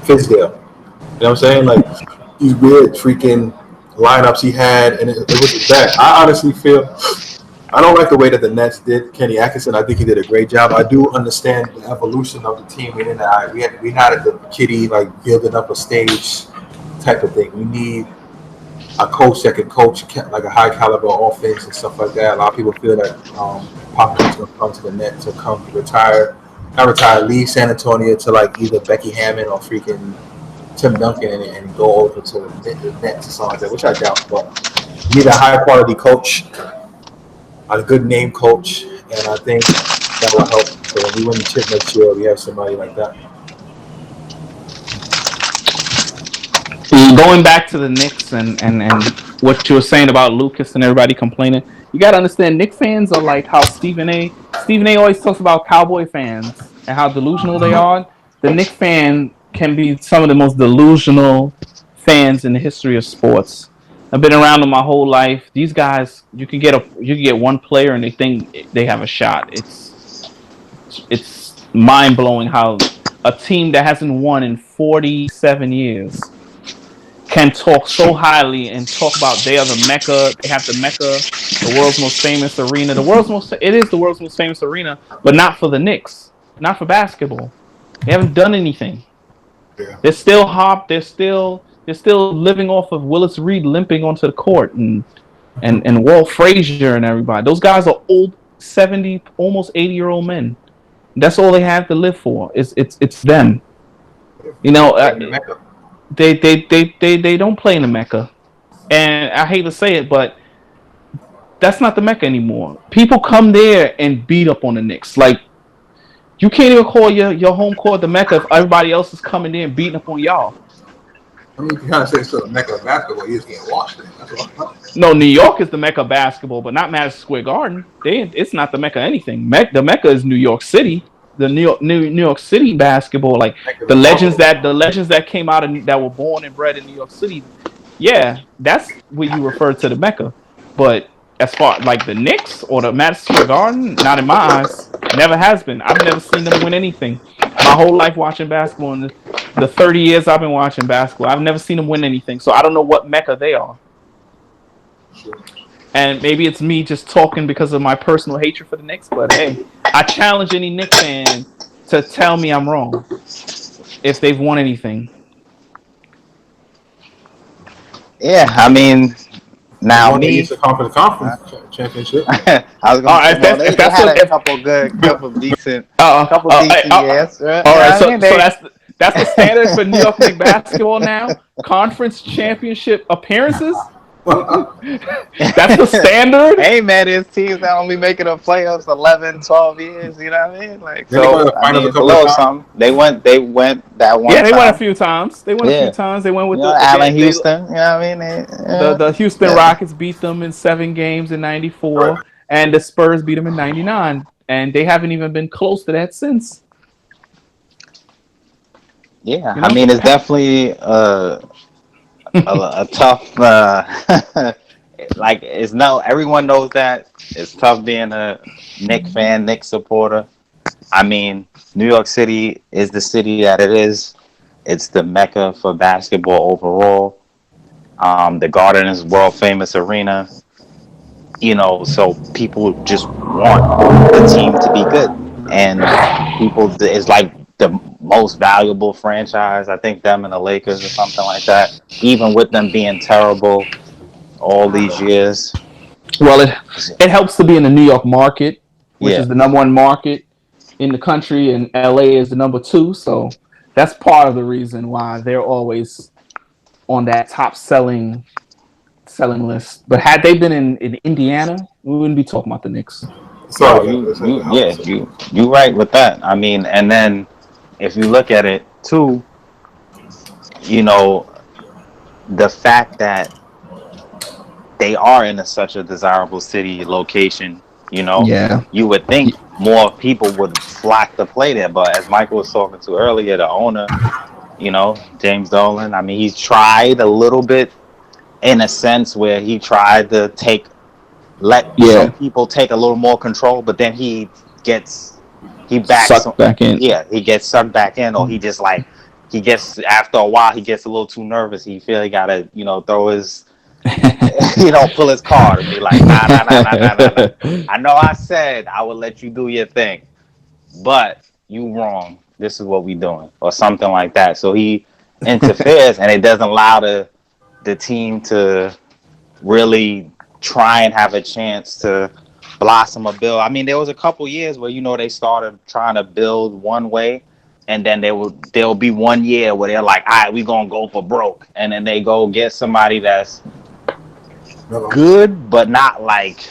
Fizdale. You know what I'm saying? Like, these weird freaking lineups he had, and it was bad. I honestly feel I don't like the way that the Nets did Kenny Atkinson. I think he did a great job. I do understand the evolution of the team. We're not at the kiddie like building up a stage type of thing. We need a coach that can coach like a high caliber offense and stuff like that. A lot of people feel that Popovich going to come to the Nets to come leave San Antonio to like either Becky Hammond or freaking Tim Duncan and go over to the Nets or something like that, which I doubt. But you need a high quality coach, a good name coach, and I think that will help. So when we win the chip next year, we have somebody like that. Going back to the Knicks and what you were saying about Lucas and everybody complaining, you got to understand, Knicks fans are like how Stephen A always talks about Cowboy fans and how delusional they are. The Knicks fan can be some of the most delusional fans in the history of sports. I've been around them my whole life. These guys, you can get one player and they think they have a shot. It's mind blowing how a team that hasn't won in 47 years can talk so highly and talk about they are the Mecca. They have the Mecca, the world's most famous arena. It is the world's most famous arena, but not for the Knicks, not for basketball. They haven't done anything. Yeah. They're still hop. They're still living off of Willis Reed limping onto the court and Walt Frazier and everybody. Those guys are old, 70, almost 80-year-old men. That's all they have to live for. It's them. You know, they don't play in the Mecca, and I hate to say it, but that's not the Mecca anymore. People come there and beat up on the Knicks. Like you can't even call your home court the Mecca if everybody else is coming there and beating up on y'all. I mean, you can kind of say it's still the Mecca of basketball. You just getting washed in. That's all. No, New York is the Mecca of basketball, but not Madison Square Garden. It's not the Mecca of anything. The Mecca is New York City. The New York City basketball, like the legends that came out and that were born and bred in New York City. Yeah, that's what you refer to the Mecca. But as far like the Knicks or the Madison Square Garden, not in my eyes. Never has been. I've never seen them win anything. My whole life watching basketball, and the 30 years I've been watching basketball, I've never seen them win anything. So I don't know what Mecca they are. And maybe it's me just talking because of my personal hatred for the Knicks. But hey, I challenge any Knicks fan to tell me I'm wrong if they've won anything. Yeah, I mean, now Won the me. Eastern Conference championship. I was All gonna right, say, well, they that's had what. a couple decent years. Right? All right, I so mean, that's the standard for New York Knicks basketball now. Conference championship appearances. That's the standard. Hey man, there's teams that only making the playoffs 11, 12 years. You know what I mean? Like, Then they go to so the I finals mean, a it's a couple of little times. something. They went that one. Yeah, they won a time. few times. They went with Allen Houston. You know what I mean? the Houston Rockets beat them in 7 games in '94, Right. and the Spurs beat them in '99, and they haven't even been close to that since. Yeah, You know? I mean, it's definitely a tough. Like, it's no. Everyone knows that it's tough being a Knicks fan, Knicks supporter. I mean, New York City is the city that it is. It's the mecca for basketball overall. The Garden is world famous arena. You know, so people just want the team to be good, and people is like the most valuable franchise. I think them and the Lakers or something like that. Even with them being terrible all these years. Well, it helps to be in the New York market, which Yeah. is the number one market in the country, and LA is the number two. So that's part of the reason why they're always on that top selling list. But had they been in Indiana, we wouldn't be talking about the Knicks. No, Sorry, you right with that. I mean, and then if you look at it too, you know, the fact that they are in such a desirable city location, you know, Yeah. you would think more people would flock to play there. But as Michael was talking to earlier, the owner, you know, James Dolan, I mean, he's tried a little bit in a sense where he tried to let some people take a little more control, but then he backs Sucked back in. yeah, he gets sucked back in, or he just like he gets after a while he gets a little too nervous. He feel he gotta, you know, throw his pull his card and be like, nah. I know I said I would let you do your thing, but you wrong. This is what we doing, or something like that. So he interferes, and it doesn't allow the team to really try and have a chance to blossom or build. I mean, there was a couple years where, you know, they started trying to build one way, and then there'll be 1 year where they're like, all right, we're gonna go for broke, and then they go get somebody that's good but not like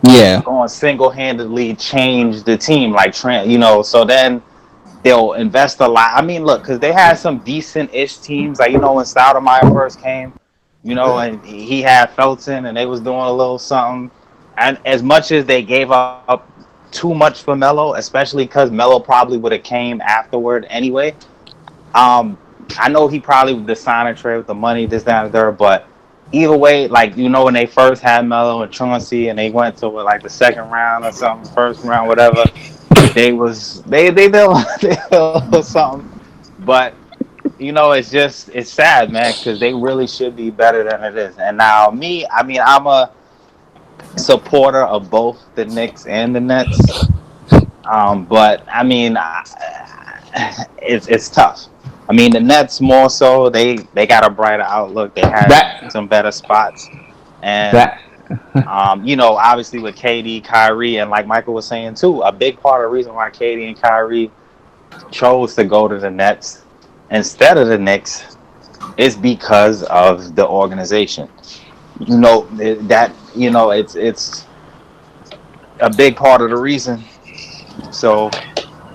going single-handedly change the team, like so then they'll invest a lot. I mean, look, because they had some decent-ish teams, like, you know, when Stoudemire first came, you know, and he had Felton, and they was doing a little something. And as much as they gave up too much for Melo, especially because Melo probably would have came afterward anyway. I know he probably would sign a trade with the money, this, that, and there, but either way, like, you know, when they first had Melo and Chauncey, and they went to like the second round or something, first round, whatever. they did they did something, but it's sad, man, because they really should be better than it is. And now me, I mean, I'm a supporter of both the Knicks and the Nets. But I mean, it's tough. I mean, the Nets more so they got a brighter outlook. They had That some better spots, and that obviously with KD, Kyrie, and like Michael was saying too, a big part of the reason why KD and Kyrie chose to go to the Nets instead of the Knicks is because of the organization. It's a big part of the reason. So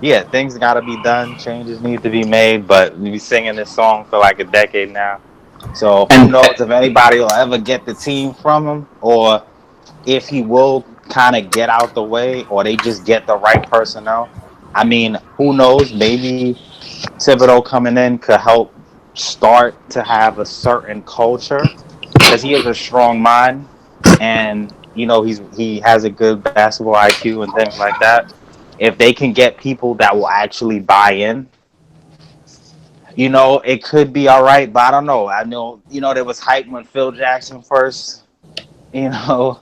yeah, things got to be done. Changes need to be made. But we've been singing this song for like a decade now. So who and knows if anybody will ever get the team from him, or if he will kind of get out the way, or they just get the right personnel. I mean, who knows? Maybe Thibodeau coming in could help start to have a certain culture, because he has a strong mind, and he has a good basketball IQ and things like that. If they can get people that will actually buy in, it could be all right. But I don't know. I know there was hype when Phil Jackson first you know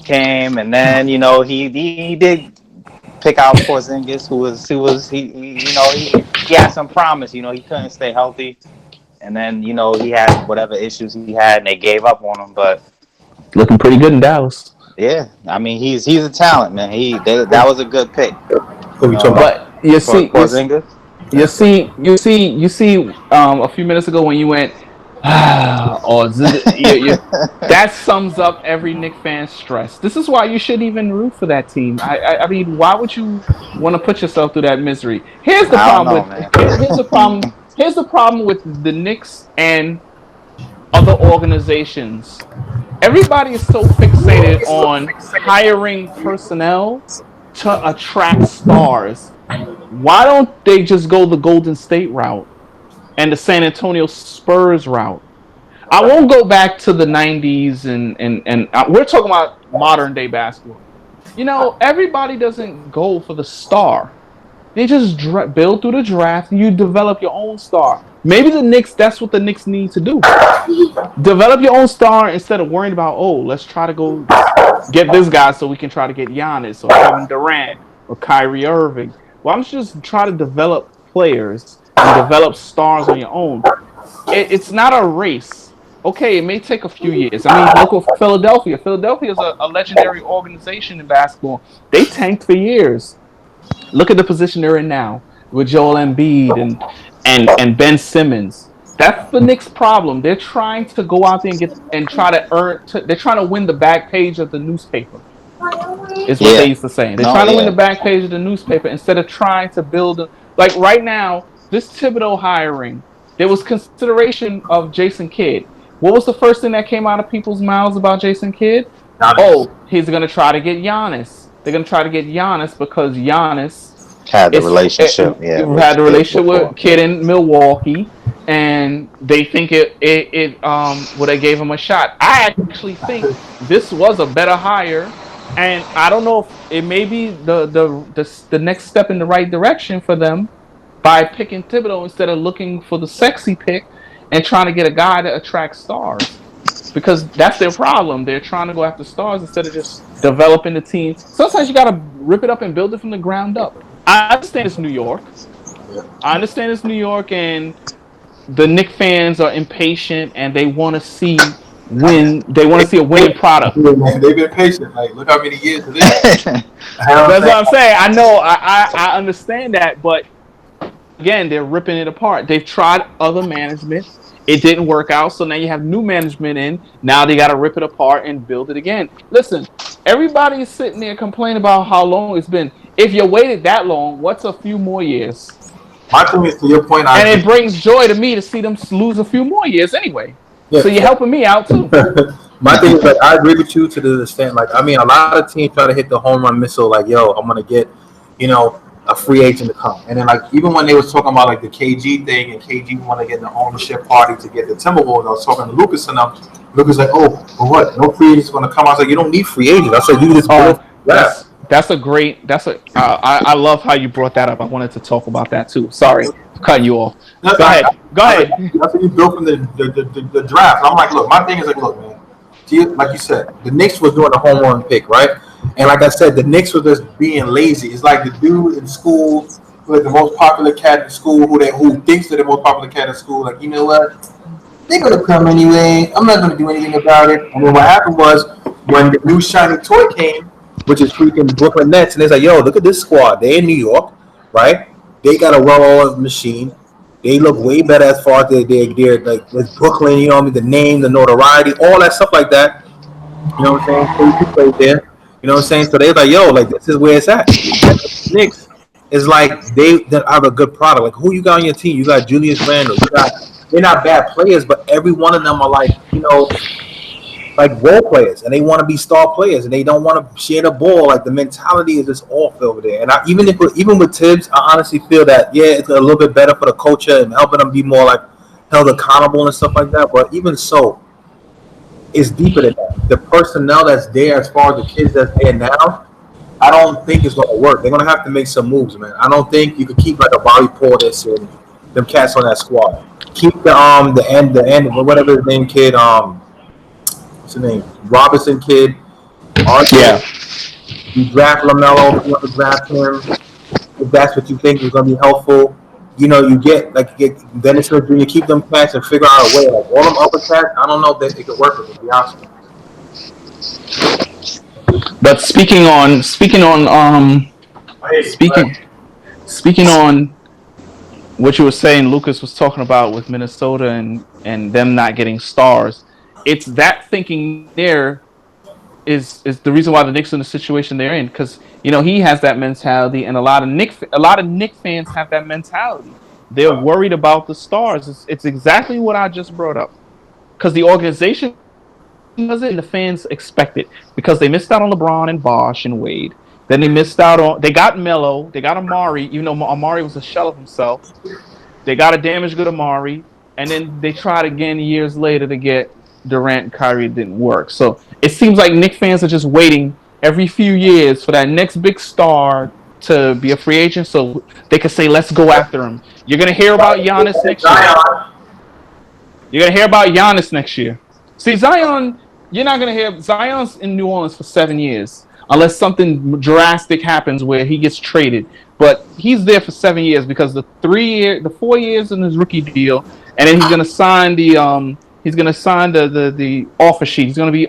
came, and then he did pick out Porzingis, he had some promise. He couldn't stay healthy, and then he had whatever issues he had, and they gave up on him. But looking pretty good in Dallas. yeah, I mean he's a talent, man. That was a good pick. Who you talking about? But you For see, Porzingis. a few minutes ago when you went, that sums up every Knick fan's stress. This is why you shouldn't even root for that team. I mean, why would you want to put yourself through that misery? Here's the I don't problem know, with man. here's the problem. Here's the problem with the Knicks and other organizations. Everybody is so fixated on hiring personnel to attract stars. Why don't they just go the Golden State route and the San Antonio Spurs route? I won't go back to the 90s and we're talking about modern day basketball. Everybody doesn't go for the star. They just build through the draft and you develop your own star. Maybe that's what the Knicks need to do. Develop your own star instead of worrying about, let's try to go get this guy so we can try to get Giannis or Kevin Durant or Kyrie Irving. Why don't you just try to develop players and develop stars on your own? It's not a race. Okay, it may take a few years. I mean, look at Philadelphia. Philadelphia is a legendary organization in basketball. They tanked for years. Look at the position they're in now with Joel Embiid and Ben Simmons. That's the Knicks' problem. They're trying to go out there and try to they're trying to win the back page of the newspaper. Is what they used to say. They're trying to win the back page of the newspaper instead of trying to build like right now, this Thibodeau hiring, there was consideration of Jason Kidd. What was the first thing that came out of people's mouths about Jason Kidd? He's going to try to get Giannis. They're going to try to get Giannis because Giannis had the relationship. Had the relationship with Kidd in Milwaukee, and they think they gave him a shot. I actually think this was a better hire, and I don't know if it may be the next step in the right direction for them by picking Thibodeau instead of looking for the sexy pick and trying to get a guy that attracts stars. Because that's their problem. They're trying to go after stars instead of just developing the team. Sometimes you got to rip it up and build it from the ground up. I understand it's New York. And the Knicks fans are impatient and they want to see win. They want to see a winning product. Man, they've been patient. Like, look how many years it is. That's what I'm saying. I know. I understand that, but again, they're ripping it apart. They've tried other management. It didn't work out, so now you have new management in. Now they got to rip it apart and build it again. Listen, everybody is sitting there complaining about how long it's been. If you waited that long, what's a few more years? My thing is, to your point, and it brings joy to me to see them lose a few more years anyway. Yeah. So you're helping me out too. My thing is, like, I agree with you to the extent, like, I mean, a lot of teams try to hit the home run missile, like, yo, I'm gonna get, a free agent to come. And then, like, even when they was talking about, like, the KG thing, and KG want to get the ownership party to get the Timberwolves, I was talking to Lucas and them. Lucas like, oh, well, what? No free agent's going to come. I was like, you don't need free agents. I said, you just That's a great. That's a. I love how you brought that up. I wanted to talk about that too. Sorry for cutting you off. That's Go I, ahead. Go I, ahead. that's what you built from the draft. I'm like, look, my thing is like, look, man. See, like you said, the Knicks was doing a home run pick, right? And like I said, the Knicks was just being lazy. It's like the dude in school, who is the most popular cat in school, who thinks they're the most popular cat in school. Like, you know what? They're gonna come anyway. I'm not gonna do anything about it. And then what happened was when the new shiny toy came, which is freaking Brooklyn Nets, and it's like, yo, look at this squad. They're in New York, right? They got a well-oiled machine. They look way better as far as they're like with Brooklyn, you know what I mean? The name, the notoriety, all that stuff like that. You know what I'm saying? KP played there. You know what I'm saying? So they're like, yo, like this is where it's at. And the Knicks is like they have a good product. Like who you got on your team? You got Julius Randle. You got they're not bad players, but every one of them are like, like role players, and they want to be star players, and they don't want to share the ball. Like the mentality is just off over there. And even with Tibbs, I honestly feel that it's a little bit better for the culture and helping them be more like held accountable and stuff like that. But even so, it's deeper than that. The personnel that's there, as far as the kids that's there now, I don't think it's going to work. They're going to have to make some moves, man. I don't think you could keep like a Bobby Portis and them cats on that squad. Keep the end whatever his name kid what's his name Robinson kid. RJ, Yeah. you draft LaMelo if you want to draft him. If that's what you think is going to be helpful, you get Dennis Smith Jr. Keep them cats and figure out a way. Like all them other cats, I don't know if they could work with them. To be honest with But speaking speaking on what you were saying, Lucas was talking about with Minnesota and them not getting stars. It's that thinking there is the reason why the Knicks are in the situation they're in, because he has that mentality, and a lot of Knick fans have that mentality. They're worried about the stars. It's exactly what I just brought up, because the organization does it and the fans expect it, because they missed out on LeBron and Bosh and Wade. Then they got Melo, they got Amari, even though Amari was a shell of himself. They got a damaged good Amari, and then they tried again years later to get Durant and Kyrie. It didn't work. So it seems like Knicks fans are just waiting every few years for that next big star to be a free agent, so they can say, "Let's go after him." You're gonna hear about Giannis next year. You're gonna hear about Giannis next year. See, Zion, you're not gonna hear Zion's in New Orleans for 7 years, unless something drastic happens where he gets traded. But he's there for 7 years because the 4 years in his rookie deal, and then he's gonna sign the offer sheet. He's gonna be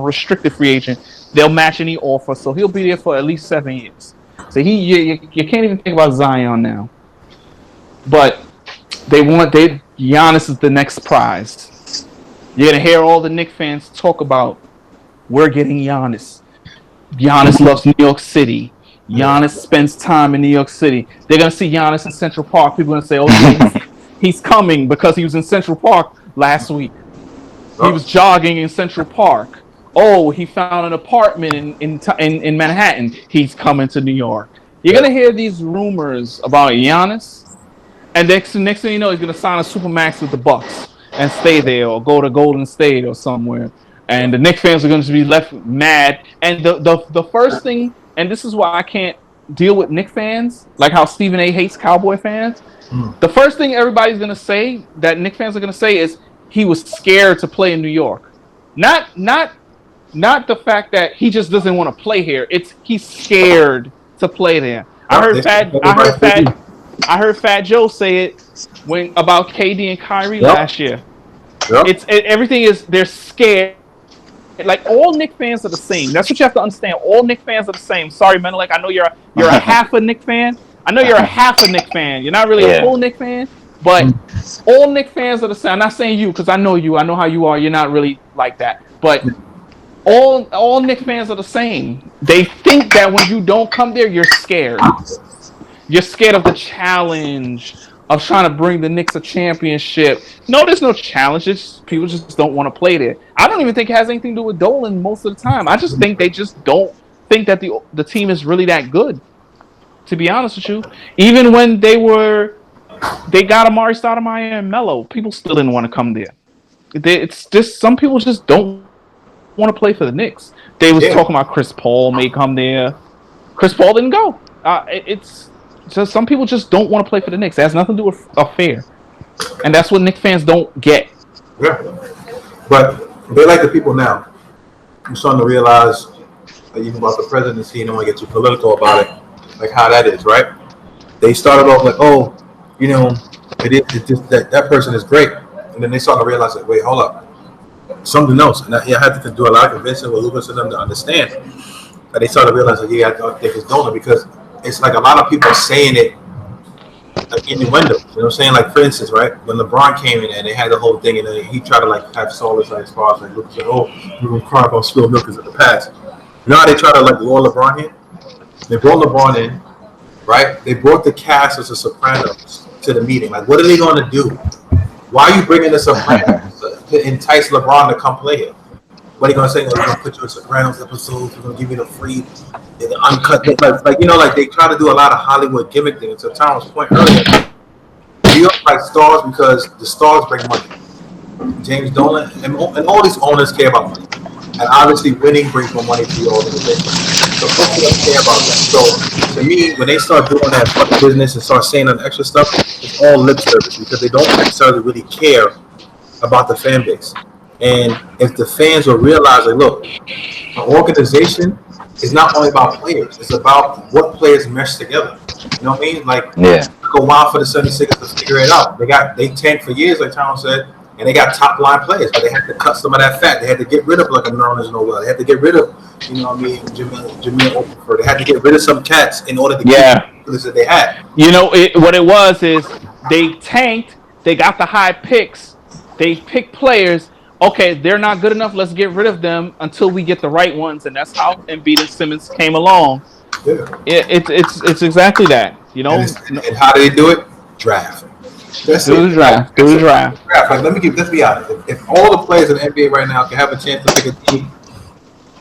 restricted free agent. They'll match any offer, so he'll be there for at least 7 years. So you can't even think about Zion now. But Giannis is the next prize. You're gonna hear all the Knicks fans talk about, we're getting Giannis. Giannis loves New York City. Giannis spends time in New York City. They're gonna see Giannis in Central Park. People are gonna say, "Oh, yeah, he's coming because he was in Central Park last week. He was jogging in Central Park. Oh, he found an apartment in Manhattan. He's coming to New York." You're gonna hear these rumors about Giannis, and next thing you know, he's gonna sign a supermax with the Bucks and stay there, or go to Golden State or somewhere. And the Knicks fans are going to be left mad. And the first thing, and this is why I can't deal with Knicks fans, like how Stephen A. hates Cowboy fans. The first thing everybody's going to say, that Knicks fans are going to say, is he was scared to play in New York. Not the fact that he just doesn't want to play here. It's he's scared to play there. I heard Fat Joe say it about KD and Kyrie last year. Everything is, they're scared. Like, all Knicks fans are the same. That's what you have to understand. All Knicks fans are the same. Sorry, Menelik. I know you're a half a Knicks fan. I know you're a half a Knicks fan. You're not really a full Knicks fan, but all Knicks fans are the same. I'm not saying you, because I know you. I know how you are. You're not really like that. But all Knicks fans are the same. They think that when you don't come there, you're scared. You're scared of the challenge of trying to bring the Knicks a championship. No, there's no challenge. People just don't want to play there. I don't even think it has anything to do with Dolan most of the time. I just think they just don't think that the team is really that good, to be honest with you. Even when they got Amari Stoudemire and Melo, people still didn't want to come there. It's just, some people just don't want to play for the Knicks. They was Yeah, talking about Chris Paul may come there. Chris Paul didn't go. It's just some people just don't want to play for the Knicks. It has nothing to do with affair, and that's what Knicks fans don't get. yeah. But they like the people now. I'm starting to realize, like, even about the presidency, and don't want to get too political about it, like how that is, right? They started off like, oh, you know, it's just that person is great, and then they started to realize like, wait, hold up, something else. And I had to do a lot of convincing with Lucas and them to understand. And they started to realize like, yeah, I don't think it's donor because it's like a lot of people saying it like innuendo. You know what I'm saying? Like for instance, right when LeBron came in and they had the whole thing, and then he tried to like have solace like as far as like Lucas said, oh, we're gonna cry about spilled milk because of the past. You know how they try to like lure LeBron in? They brought LeBron in, right? They brought the cast as the Sopranos to the meeting. Like, what are they going to do? Why are you bringing the Sopranos to entice LeBron to come play here? What are you going to say? Oh, we're going to put you in Sopranos episodes. We're going to give you the free, the uncut. Like, you know, like they try to do a lot of Hollywood gimmick things. To Tom's point earlier, New York like stars because the stars bring money. James Dolan and all these owners care about money. And obviously, winning brings more money to your organization. So most of them care about that. So to me, when they start doing that fucking business and start saying that extra stuff, it's all lip service because they don't necessarily really care about the fan base. And if the fans will realize, like, look, an organization is not only about players; it's about what players mesh together. You know what I mean? Like, Yeah. go wild for the 76ers to figure it out. They tanked for years, like Tom said, and they got top line players, but they had to cut some of that fat. They had to get rid of like a Nerlens Noel. They had to get rid of, you know what I mean, Jameer Okafor. They had to get rid of some cats in order to keep Yeah, the players that they had. you know what it was is they tanked. They got the high picks. They picked players. Okay, they're not good enough. Let's get rid of them until we get the right ones, and that's how Embiid and Simmons came along. Yeah. It's exactly that. You know, And how do they do it? Draft. That's do it. the draft. Do the draft. Draft. Like, let's be honest. If all the players in the NBA right now can have a chance to pick a team,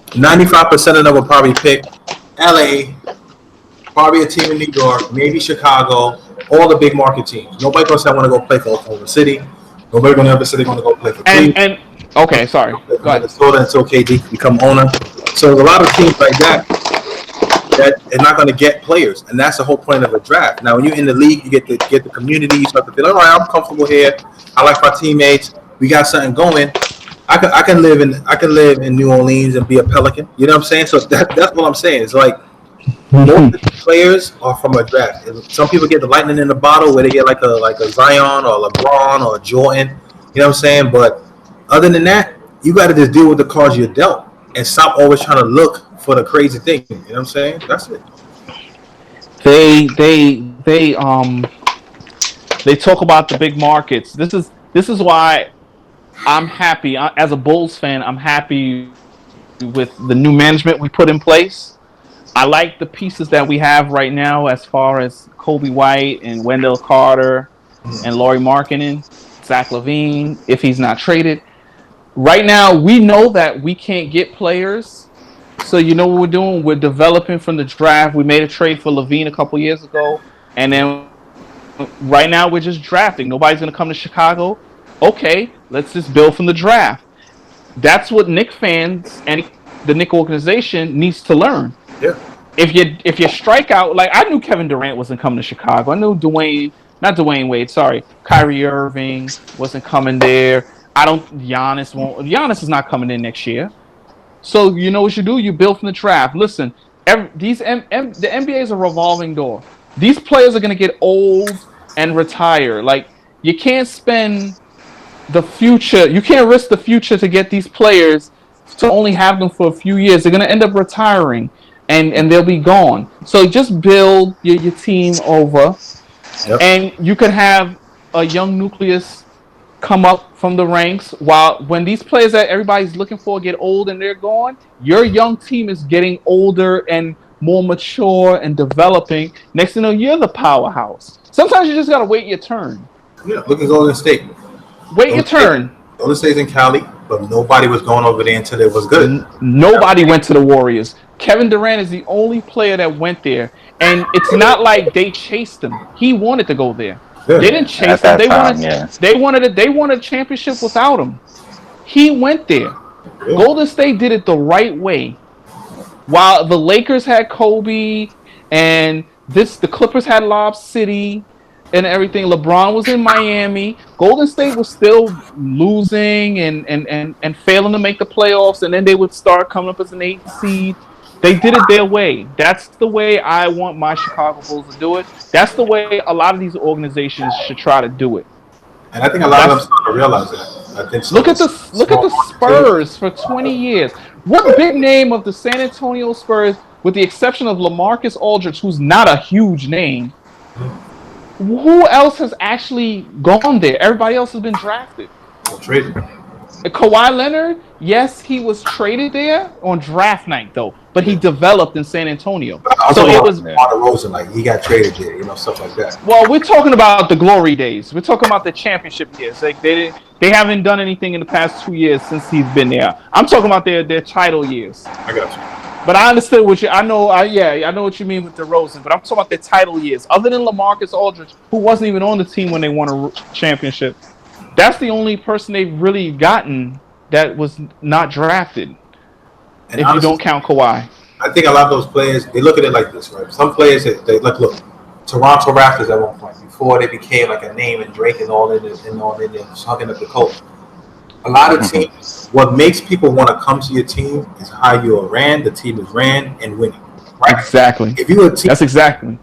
95% of them will probably pick LA, probably a team in New York, maybe Chicago, all the big market teams. Nobody gonna say I want to go play for Oklahoma City. Nobody gonna ever say they're gonna go play for Cleveland. And okay, sorry. Go ahead. Minnesota until KD can become owner. So there's a lot of teams like that are not going to get players, and that's the whole point of a draft. Now, when you're in the league, you get the community. You start to feel, all right, I'm comfortable here. I like my teammates. We got something going. I can live in New Orleans and be a Pelican. You know what I'm saying? So that's what I'm saying. It's like most of the players are from a draft. And some people get the lightning in the bottle where they get like a Zion or a LeBron or a Jordan. You know what I'm saying? But other than that, you got to just deal with the cards you're dealt and stop always trying to look for the crazy thing. You know what I'm saying? That's it. They talk about the big markets. This is why I'm happy as a Bulls fan. I'm happy with the new management we put in place. I like the pieces that we have right now as far as Kobe White and Wendell Carter and Lauri Markkanen, Zach LaVine, if he's not traded. Right now, we know that we can't get players. So you know what we're doing? We're developing from the draft. We made a trade for LaVine a couple years ago. And then right now we're just drafting. Nobody's going to come to Chicago. Okay, let's just build from the draft. That's what Knick fans and the Knick organization needs to learn. Yeah. If you strike out, like I knew Kevin Durant wasn't coming to Chicago. I knew Dwayne Wade, sorry, Kyrie Irving wasn't coming there. Giannis is not coming in next year. So you know what you do? You build from the draft. Listen, the NBA is a revolving door. These players are going to get old and retire. Like you can't spend the future. You can't risk the future to get these players to only have them for a few years. They're going to end up retiring, and they'll be gone. So just build your team over, and you can have a young nucleus come up from the ranks. While when these players that everybody's looking for get old and they're gone, your young team is getting older and more mature and developing. Next thing you know, you're the powerhouse. Sometimes you just gotta wait your turn. Yeah, look at Golden State. Wait your turn. Golden State's in Cali, but nobody was going over there until it was good. Nobody went to the Warriors. Kevin Durant is the only player that went there, and it's not like they chased him. He wanted to go there. Yeah. They didn't chase him. They wanted a championship without him. He went there. Yeah. Golden State did it the right way. While the Lakers had Kobe and the Clippers had Lob City and everything, LeBron was in Miami. Golden State was still losing and failing to make the playoffs, and then they would start coming up as an 8th seed. They did it their way. That's the way I want my Chicago Bulls to do it. That's the way a lot of these organizations should try to do it. And I think a lot of them starting to realize that. I think so. Look at the Spurs for 20 years. What big name of the San Antonio Spurs, with the exception of LaMarcus Aldridge, who's not a huge name, who else has actually gone there? Everybody else has been drafted. Traded. Kawhi Leonard, yes, he was traded there on draft night though, but he developed in San Antonio. So it was DeMar Rosen, like he got traded there, stuff like that. Well, we're talking about the glory days. We're talking about the championship years. Like they haven't done anything in the past 2 years since he's been there. I'm talking about their title years. I got you. But I understood what you. I know what you mean with DeRozan. But I'm talking about their title years. Other than LaMarcus Aldridge, who wasn't even on the team when they won a championship, that's the only person they've really gotten that was not drafted. And if honestly, you don't count Kawhi. I think a lot of those players, they look at it like this, right? Some players, they look, Toronto Raptors at one point, before they became like a name and Drake and all in there, hugging up the coach. A lot of teams, what makes people want to come to your team is how you are ran, the team is ran, and winning, right? Exactly. If you're a team that's exactly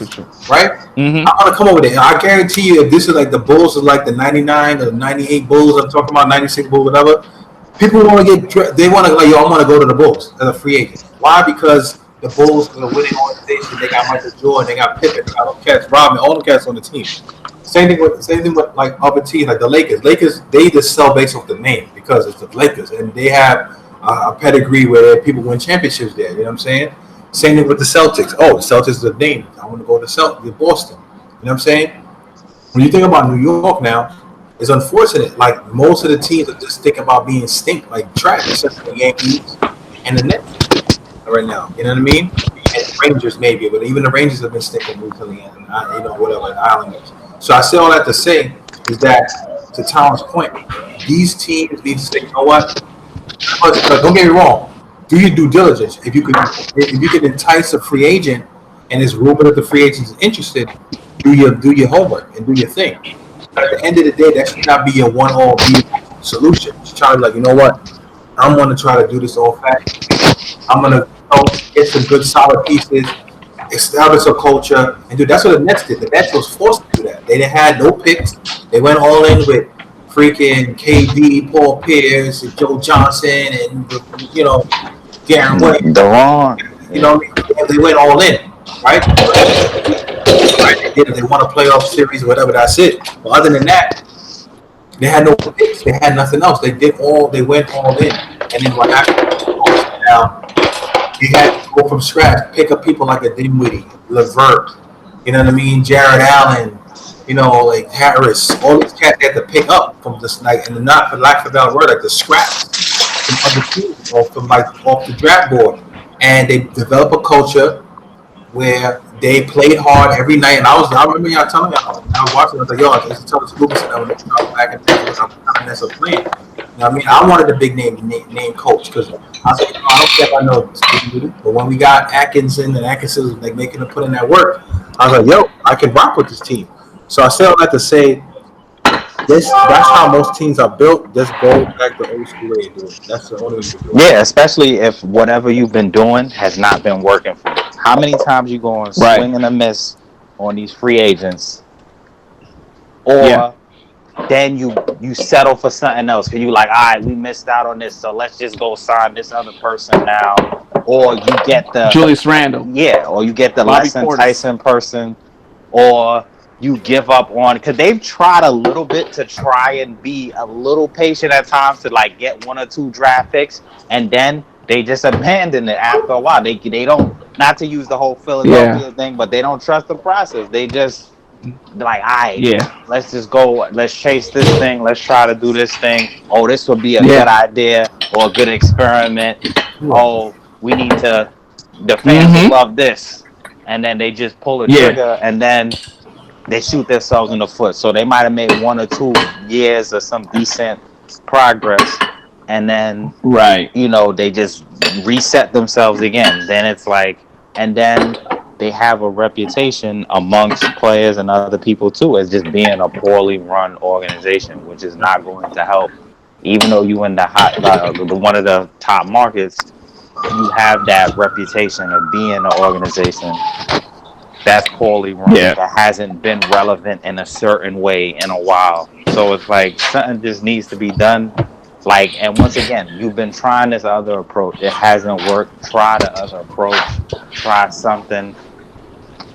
true. Right? Mm-hmm. I want to come over there. I guarantee you, if this is like the Bulls are like the 99 or 98 Bulls, I'm talking about 96 Bulls, whatever, people want to they want to, I want to go to the Bulls as a free agent. Why? Because the Bulls are a winning organization. They got Michael Jordan, they got Pippen, they got cats, Rodman, all the cats on the team. Same thing with like other teams, like the Lakers. Lakers, they just sell based off the name because it's the Lakers, and they have a pedigree where people win championships there. You know what I'm saying? Same thing with the Celtics. Oh, the Celtics is a name. I want to go to Boston. You know what I'm saying? When you think about New York now, it's unfortunate. Like most of the teams are just thinking about being stink, like trash, except for the Yankees and the Nets right now. You know what I mean? And the Rangers maybe, but even the Rangers have been stinking recently, and whatever, the Islanders. So I say all that to say is that, to Tom's point, these teams need to say, you know what? Don't get me wrong. Do your due diligence. If you could entice a free agent, and it's rumored that the free agent is interested, do your homework and do your thing. But at the end of the day, that should not be your one-all solution. You should try to be like, you know what? I'm going to try to do this all fact. I'm going to get some good solid pieces, establish a culture, and dude, that's what the Nets did. The Nets was forced to do that. They didn't have no picks. They went all in with freaking KD, Paul Pierce, and Joe Johnson, and Darren Wayne. They went all in, right? They won a playoff series or whatever. That's it. But other than that, they had no picks. They had nothing else. They went all in, and then what happened? Now you had to go from scratch, pick up people like a Dinwiddie, LeVert, you know what I mean, Jared Allen, like Harris, all these cats they had to pick up from this night, and not for lack of a better word, like the scraps from other teams or from off the draft board, and they develop a culture where they played hard every night. And I remember y'all telling y'all, I was watching, I was like, yo, I used to tell the Lucas and I was back and forth, I'm that's a plan. You know what I mean? I wanted a big name coach because I was like, I don't care if I know Steve, but when we got Atkinson and Atkinson was like making them put in that work, I was like, yo, I can rock with this team. So I say all that to say, that's how most teams are built. Just go back the old school way to do it. That's the only way to do it. Yeah, especially if whatever you've been doing has not been working for you. How many times you going swing and a miss on these free agents, or then you settle for something else because you like, all right, we missed out on this, so let's just go sign this other person now, or you get the Julius Randle, or you get the Bobby less Portis. enticing person, or you give up on, because they've tried a little bit to try and be a little patient at times to like get 1 or 2 draft picks, and then they just abandon it after a while. They don't, not to use the whole Philadelphia thing, but they don't trust the process. They just like, all right, let's just go, let's chase this thing, let's try to do this thing. Oh, this would be a good idea or a good experiment. Oh, we need to, the fans love this. And then they just pull the trigger and then they shoot themselves in the foot. So they might have made 1 or 2 years of some decent progress, and then Right. they just reset themselves again. Then it's like, and then they have a reputation amongst players and other people too as just being a poorly run organization, which is not going to help. Even though you in the one of the top markets, you have that reputation of being an organization that's poorly run, Yeah. that hasn't been relevant in a certain way in a while. So it's like something just needs to be done. Like, and once again, you've been trying this other approach. It hasn't worked. Try the other approach. Try something,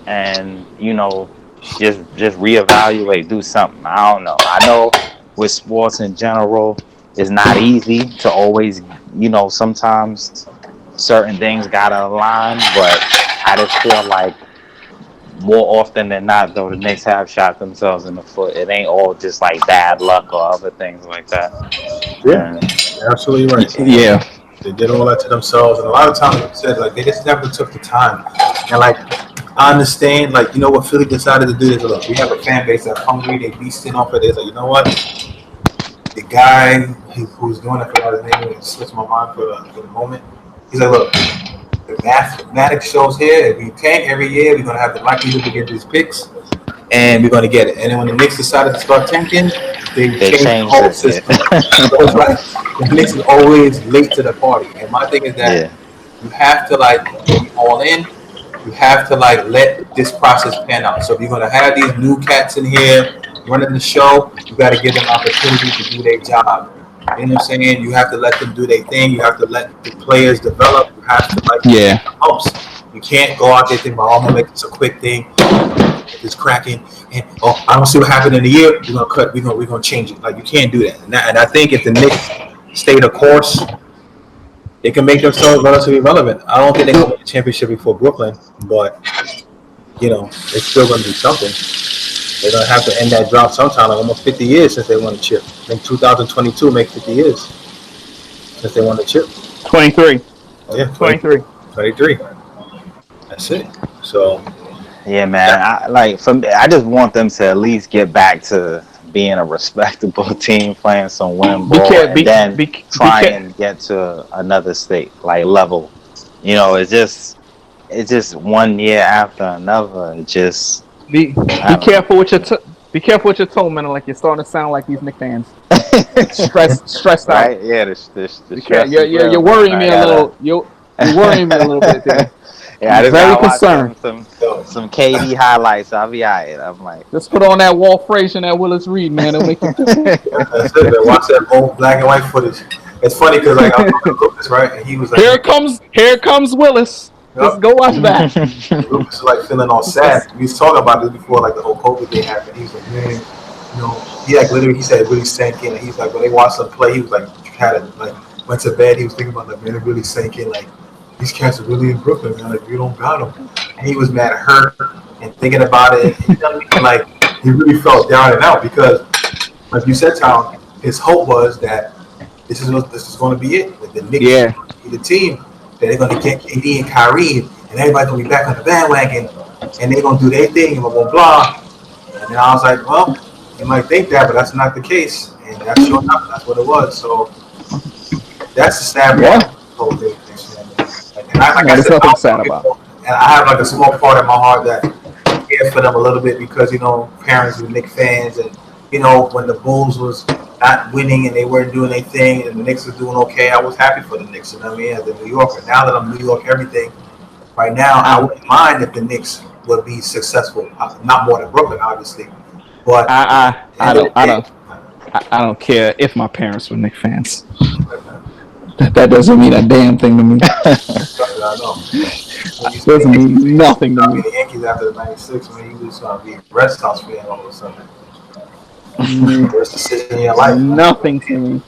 and just reevaluate. Do something. I don't know. I know with sports in general, it's not easy to always. Sometimes certain things gotta align, but I just feel like more often than not, though, the Knicks have shot themselves in the foot. It ain't all just like bad luck or other things like that. Yeah, And absolutely right. Yeah. They did all that to themselves, and a lot of times, like I said, like they just never took the time. And like I understand, like what Philly decided to do is, look, we have a fan base that's hungry. They beasting off of this. Like, you know what? The guy who's doing it, for his name, it slips my mind for the moment. He's like, look, the mathematics shows here. If we tank every year, we're gonna have the likelihood to get these picks, and we're gonna get it. And then when the Knicks decided to start tanking, they they changed the changed whole it. Yeah. system. So it's like the Knicks is always late to the party. And my thing is that Yeah. you have to like be all in. You have to like let this process pan out. So if you're gonna have these new cats in here running the show, you got to give them opportunity to do their job. You know what I'm saying? You have to let them do their thing. You have to let the players develop. You have to like Yeah. the humps. You can't go out there thinking about, oh, I'm gonna make this a quick thing. It's cracking, and I don't see what happened in the year. We're gonna cut. We're gonna change it. Like you can't do that. And I think if the Knicks stay the course, they can make themselves relatively relevant. I don't think they're gonna win the championship before Brooklyn, but it's still gonna be something. They're gonna have to end that drought sometime. Like almost 50 years since they won the chip. I think 2022 make 50 years since they won the chip. 23. Oh yeah, 23. 23. That's it. So Yeah, man. For me, I just want them to at least get back to being a respectable team, playing some win ball, and then try and get to another state, like level. It's just one year after another. It just Be careful with your be careful with your tone, man. Like you're starting to sound like these Knicks fans. Stressed out. Right? Yeah, the stress. You're worrying me a little. You're worrying me a little bit there. Yeah, I just very gotta concerned. Watch some KD highlights. I'll be alright. I'm like, just put on that Walt Frazier and that Willis Reed, man. It'll make you. that's it. Watch that old black and white footage. It's funny because like I was talking to Lucas, right, and he was like, Here comes Willis. Just go watch that. Lucas was like feeling all sad. We was talking about this before, like the whole COVID thing happened. He was like, man, he like literally, he said it really sank in. And he's like, when they watched him play, he was like, went to bed. He was thinking about like, man, it really sank in. Like these cats are really in Brooklyn, man. Like we don't got them. And he was mad at her and thinking about it. And like he really felt down and out because, like you said, Tom, his hope was that this is going to be it. Like the Knicks, the team. That they're going to get KD and Kyrie, and everybody's going to be back on the bandwagon, and they're going to do their thing, and blah, blah, blah. And then I was like, well, you might think that, but that's not the case. And that's sure enough, that's what it was. So that's the sad part of the whole thing. And there's nothing sad about. And I have like a small part of my heart that cares for them a little bit because, parents were Knicks fans, and, when the Bulls was not winning and they weren't doing their thing and the Knicks was doing okay, I was happy for the Knicks, you know what I mean, as a New Yorker. Now that I'm New York everything, right now I wouldn't mind if the Knicks would be successful. Not more than Brooklyn, obviously. But I don't care if my parents were Knicks fans. That doesn't mean a damn thing to me. I know. It doesn't mean nothing to me. The Yankees after the '96 when you just be a Red Sox fan all of a sudden. Worst decision in your life. Nothing to me.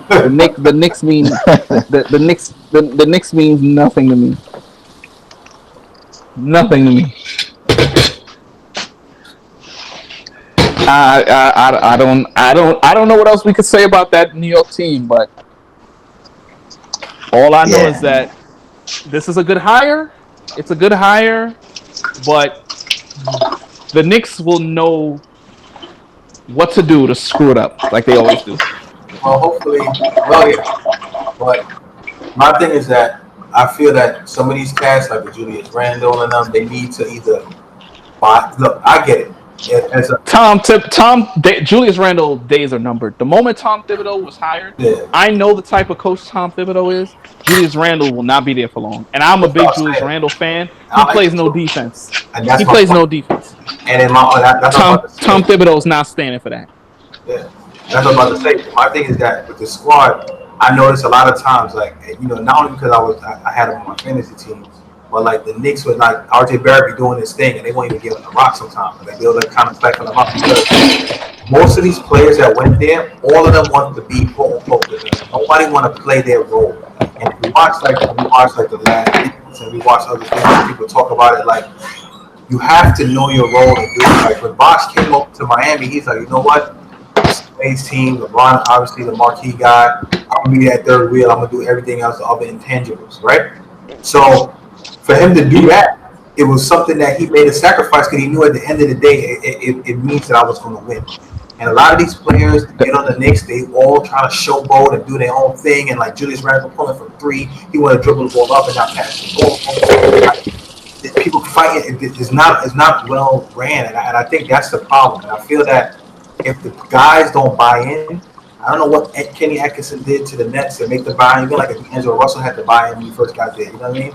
The Knicks mean the Knicks means nothing to me. Nothing to me. I don't know what else we could say about that New York team, but all I know is that this is a good hire. It's a good hire, but the Knicks will know what to do to screw it up, like they always do. Well, hopefully, well, yeah. But my thing is that I feel that some of these cats, like the Julius Randle and them, they need to either buy. Look, I get it. As a Julius Randle days are numbered. The moment Tom Thibodeau was hired, yeah, I know the type of coach Tom Thibodeau is. Julius Randle will not be there for long, and I'm a that's what big I'm Julius saying. Randle fan. He I like plays it no too, defense. and that's He my plays point. no defense. And then that's what I'm about to Tom say. Thibodeau's not standing for that. Yeah, that's what I'm about to say. My thing is that with the squad, I noticed a lot of times, like not only because I had them on my fantasy team, but like the Knicks would like RJ Barrett be doing this thing, and they won't even give him the rock sometimes. Like they'll like kind of cycle them up because most of these players that went there, all of them wanted to be quote unquote the villain. Nobody want to play their role. And if we watch like the last things and we watch other things and people talk about it, like you have to know your role and do it. Like when Bosh came up to Miami, he's like, you know what? This is Space team, LeBron obviously the marquee guy. I'm gonna be that third wheel. I'm gonna do everything else, the other intangibles, right? So for him to do that, it was something that he made a sacrifice because he knew at the end of the day it means that I was going to win. And a lot of these players get on the Knicks, they all try to showboat and do their own thing. And like Julius Randle pulling from three, he want to dribble the ball up and not pass the ball. People fighting it's not well ran, and I think that's the problem. And I feel that if the guys don't buy in, I don't know what Kenny Atkinson did to the Nets to make the buy in. Even like if Angelo Russell had to buy in when he first got there, you know what I mean?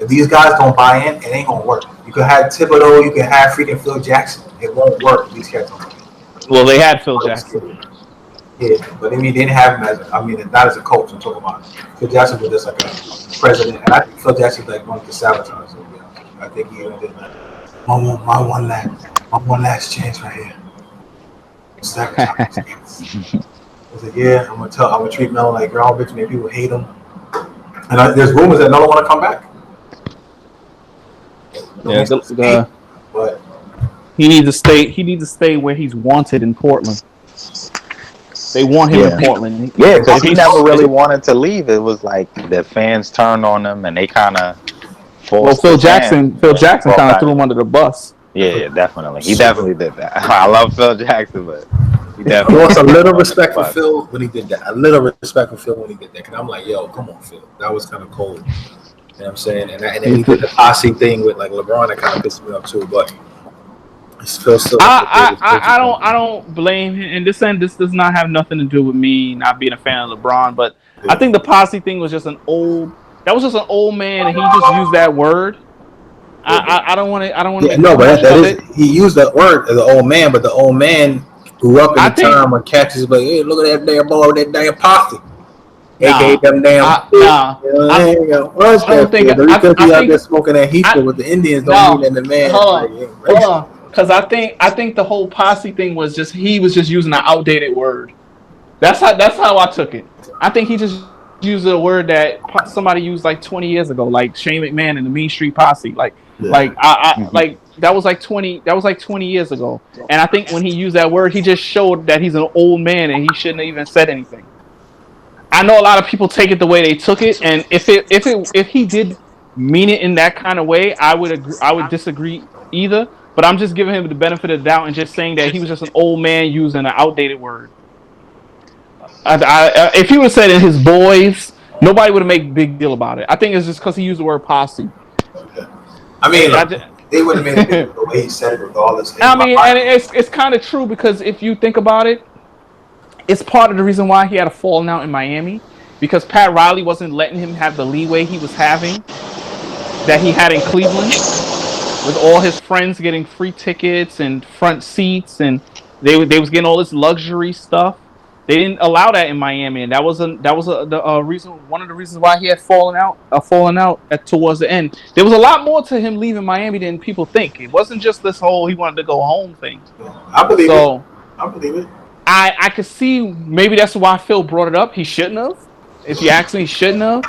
If these guys don't buy in, it ain't gonna work. You could have Thibodeau, you could have freaking Phil Jackson. It won't work if these cats don't buy Well, they had Phil in. Jackson. Yeah, but I mean, they didn't have him as not as a coach. I'm talking about Phil Jackson was just like a president, and I think Phil Jackson like wanted to sabotage. I think he did like my one last chance right here. Sabotage this chance. I was like, yeah, I'm gonna treat Melo like ground bitch, and people hate him. And there's rumors that Melo want to come back. Yeah, But he needs to stay. He needs to stay where he's wanted in Portland. They want him in Portland. Yeah, because he never really wanted to leave. It was like the fans turned on him, and they kind of forced. Phil Jackson kind of threw him under the bus. Yeah, definitely. He definitely did that. I love Phil Jackson, but he I definitely lost a little respect for Phil when he did that. A little respect for Phil when he did that. Because I'm like, yo, come on, Phil. That was kind of cold. You know what I'm saying? And then he did the posse thing with like LeBron. That kind of pissed me off too. But Phil still. I don't blame him. And this does not have nothing to do with me not being a fan of LeBron. But I think the posse thing was just an old. That was just an old man, and he just used that word. I don't want to. I don't want to. Yeah, no, but that is he used that word as an old man, but the old man grew up in the time when catches like, hey, look at that damn boy, that damn posse. AKA them damn. I don't think. Because he out there smoking that heater with the Indians don't mean that the man. Hold on. Because I think the whole posse thing was just he was just using an outdated word. That's how I took it. I think he just used a word that somebody used like 20 years ago, like Shane McMahon and the Mean Street Posse. Like that was like 20 years ago. And I think when he used that word, he just showed that he's an old man and he shouldn't have even said anything. I know a lot of people take it the way they took it, and if he did mean it in that kind of way, I would disagree either. But I'm just giving him the benefit of the doubt and just saying that he was just an old man using an outdated word. If he would have said in his boys, nobody would have made a big deal about it. I think it's just because he used the word posse. I mean, they would have made a big deal the way he said it regardless. I mean, and it's kind of true because if you think about it, it's part of the reason why he had a falling out in Miami because Pat Riley wasn't letting him have the leeway he was having that he had in Cleveland with all his friends getting free tickets and front seats and they was getting all this luxury stuff. They didn't allow that in Miami, and that was the reason. One of the reasons why he had fallen out towards the end. There was a lot more to him leaving Miami than people think. It wasn't just this whole he wanted to go home thing. I believe it. I believe it. I could see maybe that's why Phil brought it up. He shouldn't have. If you ask me, he shouldn't have.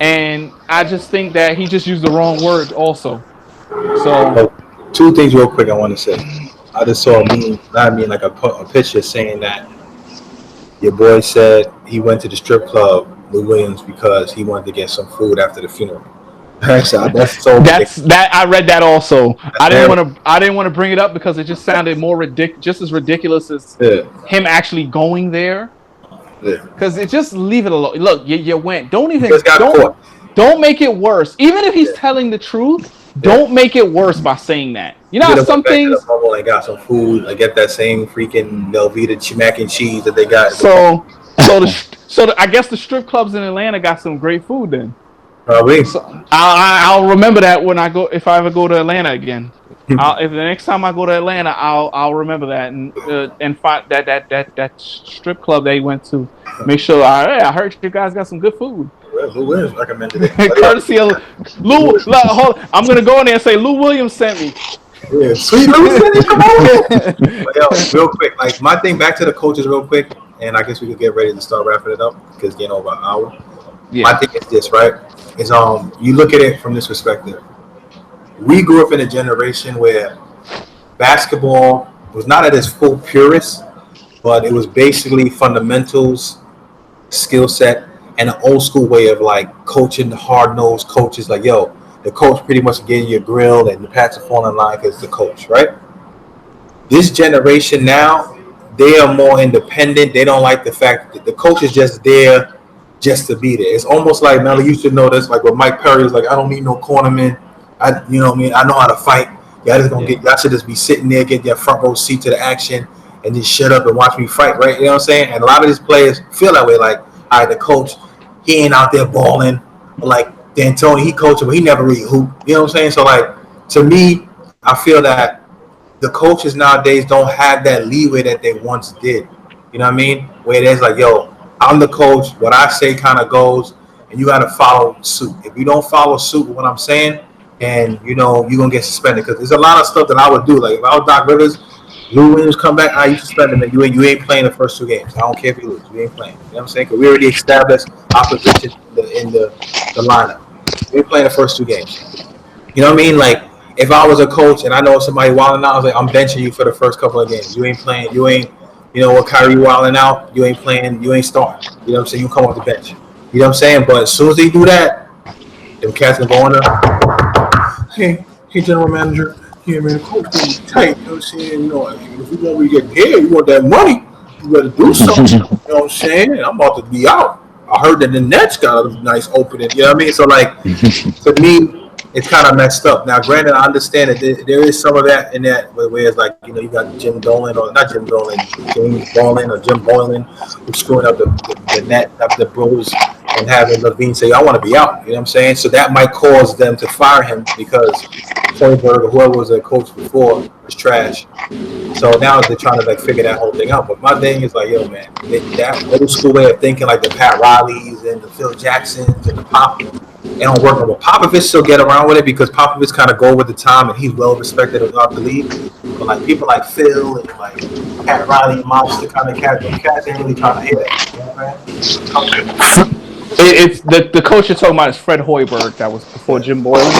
And I just think that he just used the wrong word also. So two things real quick I want to say. I just saw like a picture saying that your boy said he went to the strip club, Lou Williams, because he wanted to get some food after the funeral. So that's so. I read that also. I didn't want to bring it up because it just sounded more just as ridiculous as him actually going there. Because it just leave it alone. Look, you went. He just got caught. Don't make it worse. Even if he's telling the truth, don't make it worse by saying that. You know, Could how have some went back to the things. bubble and got some food. Like get that same freaking Velveeta mac and cheese that they got. I guess the strip clubs in Atlanta got some great food then. Probably. So I'll remember that when I go, if I ever go to Atlanta again. If the next time I go to Atlanta, I'll remember that and find that strip club they went to. Make sure I heard you guys got some good food. Lou Williams recommended it. Courtesy of Lou. Hold on, I'm gonna go in there and say Lou Williams sent me. Yeah, sweet Lou Williams, come on. But yo, real quick, like my thing back to the coaches, real quick, and I guess we could get ready to start wrapping it up because getting over an hour. Yeah. My thing is this, right? Is you look at it from this perspective. We grew up in a generation where basketball was not at its full purest, but it was basically fundamentals, skill set, and an old school way of like coaching, the hard nosed coaches. Like, yo, the coach pretty much getting your grill and the pats are falling in line because the coach, right? This generation now, they are more independent. They don't like the fact that the coach is just there just to be there. It's almost like, Melly, you should know this, like with Mike Perry was like, I don't need no cornerman. You know what I mean? I know how to fight. Y'all should just be sitting there, get your front row seat to the action, and just shut up and watch me fight, right? You know what I'm saying? And a lot of these players feel that way. Like, all right, the coach, he ain't out there balling. Like D'Antoni, he coaching, but he never really hoop. You know what I'm saying? So, like, to me, I feel that the coaches nowadays don't have that leeway that they once did. You know what I mean? Where it is like, yo, I'm the coach. What I say kind of goes, and you got to follow suit. If you don't follow suit with what I'm saying, and you know you're gonna get suspended because there's a lot of stuff that I would do. Like if I was Doc Rivers, Lou Williams come back, you suspend him, and you ain't playing the first 2 games. I don't care if you lose, you ain't playing. You know what I'm saying? Because we already established opposition in the lineup. We ain't playing the first 2 games. You know what I mean? Like if I was a coach and I know somebody wilding out, I was like, I'm benching you for the first couple of games. You ain't playing. You ain't. You know what? Kyrie wilding out. You ain't playing. You ain't starting. You know what I'm saying? You come off the bench. You know what I'm saying? But as soon as they do that, them cats are going up. Hey, general manager. Yeah, man, the coach is tight. You know what I'm saying? You know, if we want to get paid, we want that money. You better do something. You know what I'm saying? I'm about to be out. I heard that the Nets got a nice opening. You know what I mean? So, like, to me, it's kind of messed up. Now, granted, I understand that there is some of that in that where it's like, you know, you got Jim Dolan, or not Jim Dolan, James Boylan or Jim Boylan, who's screwing up the net, up the Bulls, and having Levine say, I want to be out. You know what I'm saying? So that might cause them to fire him because Hoiberg or whoever was their coach before was trash. So now they're trying to like figure that whole thing out. But my thing is like, yo, man, that old school way of thinking, like the Pat Rileys and the Phil Jacksons and the Pop, it don't work. But Popovich still get around with it because Popovich kind of go with the time and he's well respected throughout the league. But like people like Phil and like Pat Riley and Monster kind of cats ain't really trying to hear that. You know what I'm saying? It's the coach you're talking about is Fred Hoiberg. That was before Jim Boylan,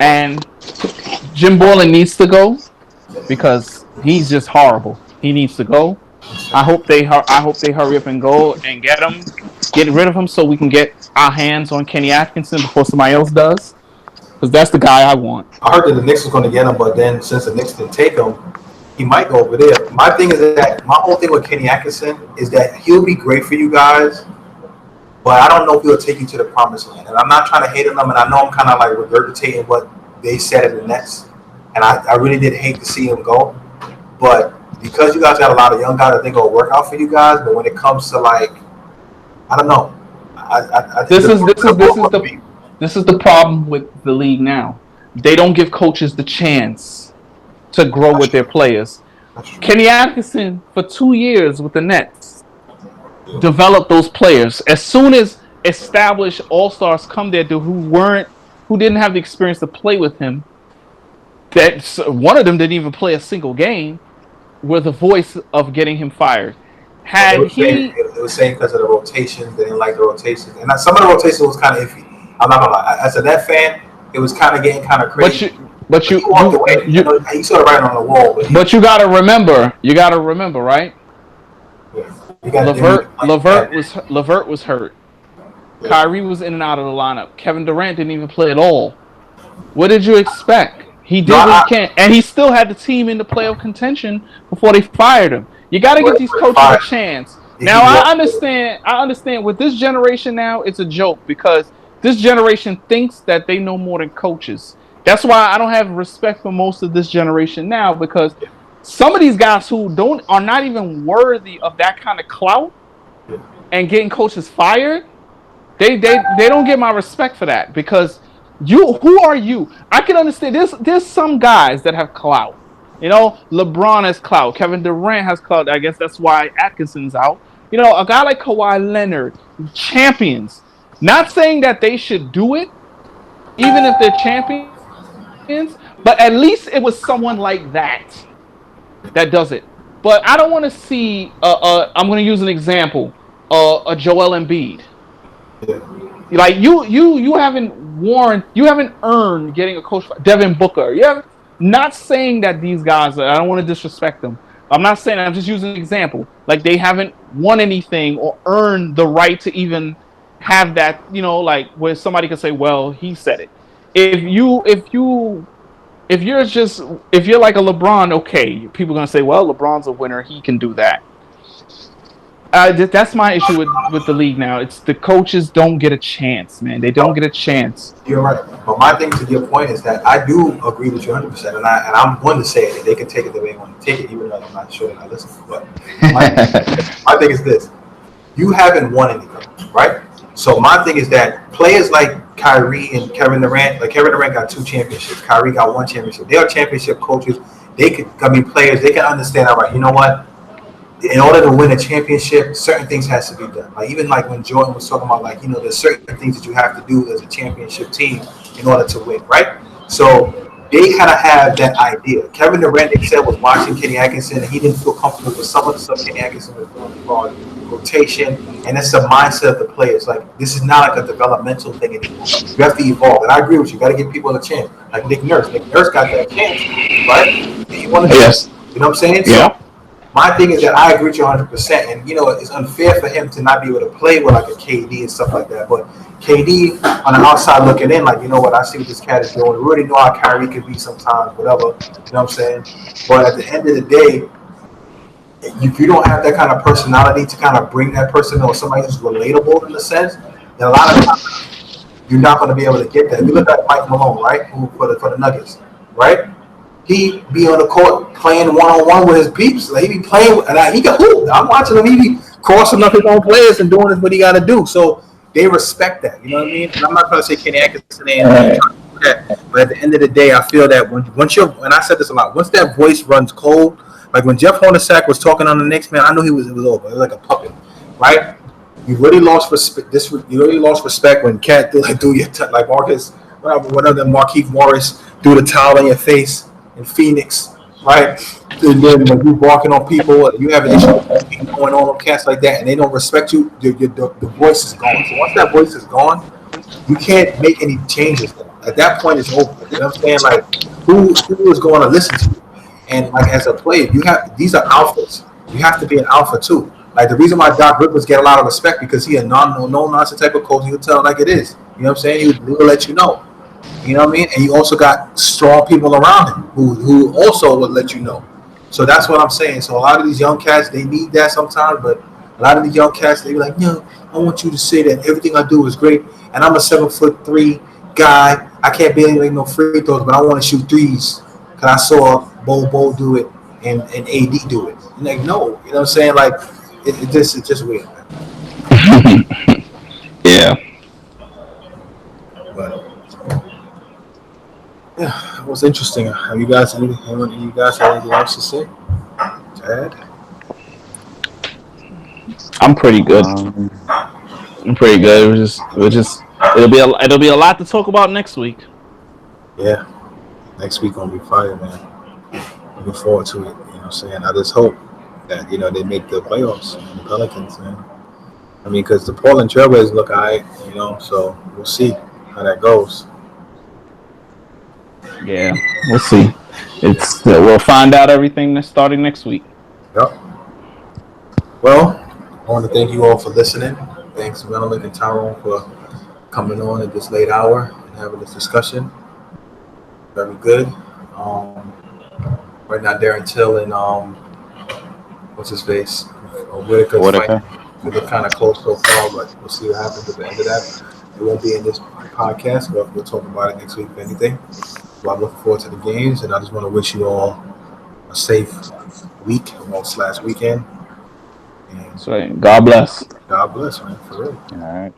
and Jim Boylan needs to go because he's just horrible. He needs to go. I hope they hurry up and go and get rid of him, so we can get our hands on Kenny Atkinson before somebody else does. Because that's the guy I want. I heard that the Knicks was going to get him, but then since the Knicks didn't take him, he might go over there. My thing is that my whole thing with Kenny Atkinson is that he'll be great for you guys, but I don't know if he'll take you to the promised land. And I'm not trying to hate on them, and I know I'm kind of like regurgitating what they said at the Nets, and I really did hate to see him go. But because you guys got a lot of young guys, I think it'll work out for you guys. But when it comes to like, I don't know. I think this is the problem with the league now. They don't give coaches the chance to grow with their players. Kenny Atkinson for 2 years with the Nets developed those players. As soon as established all-stars come there who didn't have the experience to play with him, that one of them didn't even play a single game, were the voice of getting him fired. It was saying because of the rotations, they didn't like the rotations, and some of the rotations was kind of iffy. I'm not gonna lie. As a Net fan, it was kind of getting kind of crazy. But you walked away. You sort of right on the wall. But you gotta remember, right? Yeah. Levert was hurt. Yeah. Kyrie was in and out of the lineup. Kevin Durant didn't even play at all. What did you expect? He did what he can, and he still had the team in the playoff contention before they fired him. You got to give these coaches a chance. Did he Now walk? I understand with this generation now, it's a joke because this generation thinks that they know more than coaches. That's why I don't have respect for most of this generation now because some of these guys who don't are not even worthy of that kind of clout and getting coaches fired, they don't get my respect for that because you who are you? I can understand there's some guys that have clout. You know, LeBron has clout. Kevin Durant has clout. I guess that's why Atkinson's out. You know, a guy like Kawhi Leonard, champions. Not saying that they should do it, even if they're champions, but at least it was someone like that does it. But I don't want to see. I'm going to use an example. A Joel Embiid. Like you haven't you haven't earned getting a coach. Devin Booker. You have not saying that these guys. I don't want to disrespect them. I'm not saying. I'm just using an example. Like they haven't won anything or earned the right to even have that. You know, like where somebody can say, "Well, he said it." If you're just if you're like a LeBron, okay, people are gonna say, "Well, LeBron's a winner. He can do that." That's my issue with the league now. It's the coaches don't get a chance, man. They don't get a chance. You're right. But my thing to your point is that I do agree with you 100%. And I'm going to say it. They can take it the way they want to take it, even though I'm not sure that I listen. But my thing is this. You haven't won anything, right? So my thing is that players like Kyrie and Kevin Durant, like Kevin Durant got 2 championships. Kyrie got 1 championship. They are championship coaches. Players, they can understand, all right, you know what? In order to win a championship, certain things has to be done. Like even like when Jordan was talking about like, there's certain things that you have to do as a championship team in order to win, right? So they kind of have that idea. Kevin Durant, they said, was watching Kenny Atkinson and he didn't feel comfortable with some of the stuff Kenny Atkinson was doing about rotation, and that's the mindset of the players. Like this is not like a developmental thing anymore. You have to evolve, and I agree with you. You got to give people a chance. Like Nick Nurse. Nick Nurse got that chance, right? He wanted to, Yes. you know what I'm saying? So Yeah. my thing is that I agree with you 100%, and it's unfair for him to not be able to play with like a KD and stuff like that. But KD on the outside looking in, like I see what this cat is doing. We already know how Kyrie could be sometimes, whatever. You know what I'm saying? But at the end of the day, if you don't have that kind of personality to kind of bring that person or somebody who's relatable in a sense, then a lot of times you're not going to be able to get that. If you look at Mike Malone, right, who for the Nuggets, right? He be on the court playing 1-on-1 with his peeps. Like he be playing, and he got hoop. I'm watching him. He be crossing up his own players and doing what he got to do. So they respect that. You know what I mean? And I'm not trying to say Kenny Atkinson ain't trying to do that, but at the end of the day, I feel that and I said this a lot, once that voice runs cold, like when Jeff Hornacek was talking on the Knicks, man, I knew it was over. It was like a puppet, right? You really lost respect. You really lost respect when Cat do your like Marcus, whatever, Markieff Morris do the towel on your face in Phoenix, right? And then when you walking on people, you have an issue going on cats like that, and they don't respect you. The voice is gone. So once that voice is gone, you can't make any changes. At that point, it's over. You know what I'm saying? Like, who is going to listen to you? And like as a player, these are alphas. You have to be an alpha too. Like the reason why Doc Rivers get a lot of respect because he a no nonsense type of coach. He'll tell it like it is. You know what I'm saying? He will let you know. You know what I mean? And you also got strong people around him who also will let you know. So that's what I'm saying. So a lot of these young cats, they need that sometimes, but a lot of these young cats, they be like, no, I want you to say that everything I do is great, and I'm a 7'3" guy. I can't be able to make no free throws, but I want to shoot threes because I saw Bo do it and AD do it. And like, no, you know what I'm saying? Like, it's just weird, man. Yeah. But yeah, it was interesting. Have you guys had anything else to say? Chad? I'm pretty good. I'm pretty good. It'll be a lot to talk about next week. Yeah. Next week gonna be fire, man. Looking forward to it. You know what I'm saying? I just hope that, they make the playoffs, the Pelicans, man. I mean, because the Portland Trailblazers look alright, so we'll see how that goes. Yeah, we'll see. We'll find out everything that's starting next week. Yep. Well, I want to thank you all for listening. Thanks, Menelik and Tyrone, for coming on at this late hour and having this discussion. Very good. Right now, Darren Till and what's his face? Whitaker fight. Whitaker. It looked kind of close so far, but we'll see what happens at the end of that. It won't be in this podcast, but we'll talk about it next week if anything. Well, I'm looking forward to the games, and I just want to wish you all a safe week, /weekend. And So God bless. God bless, man, for real. All right.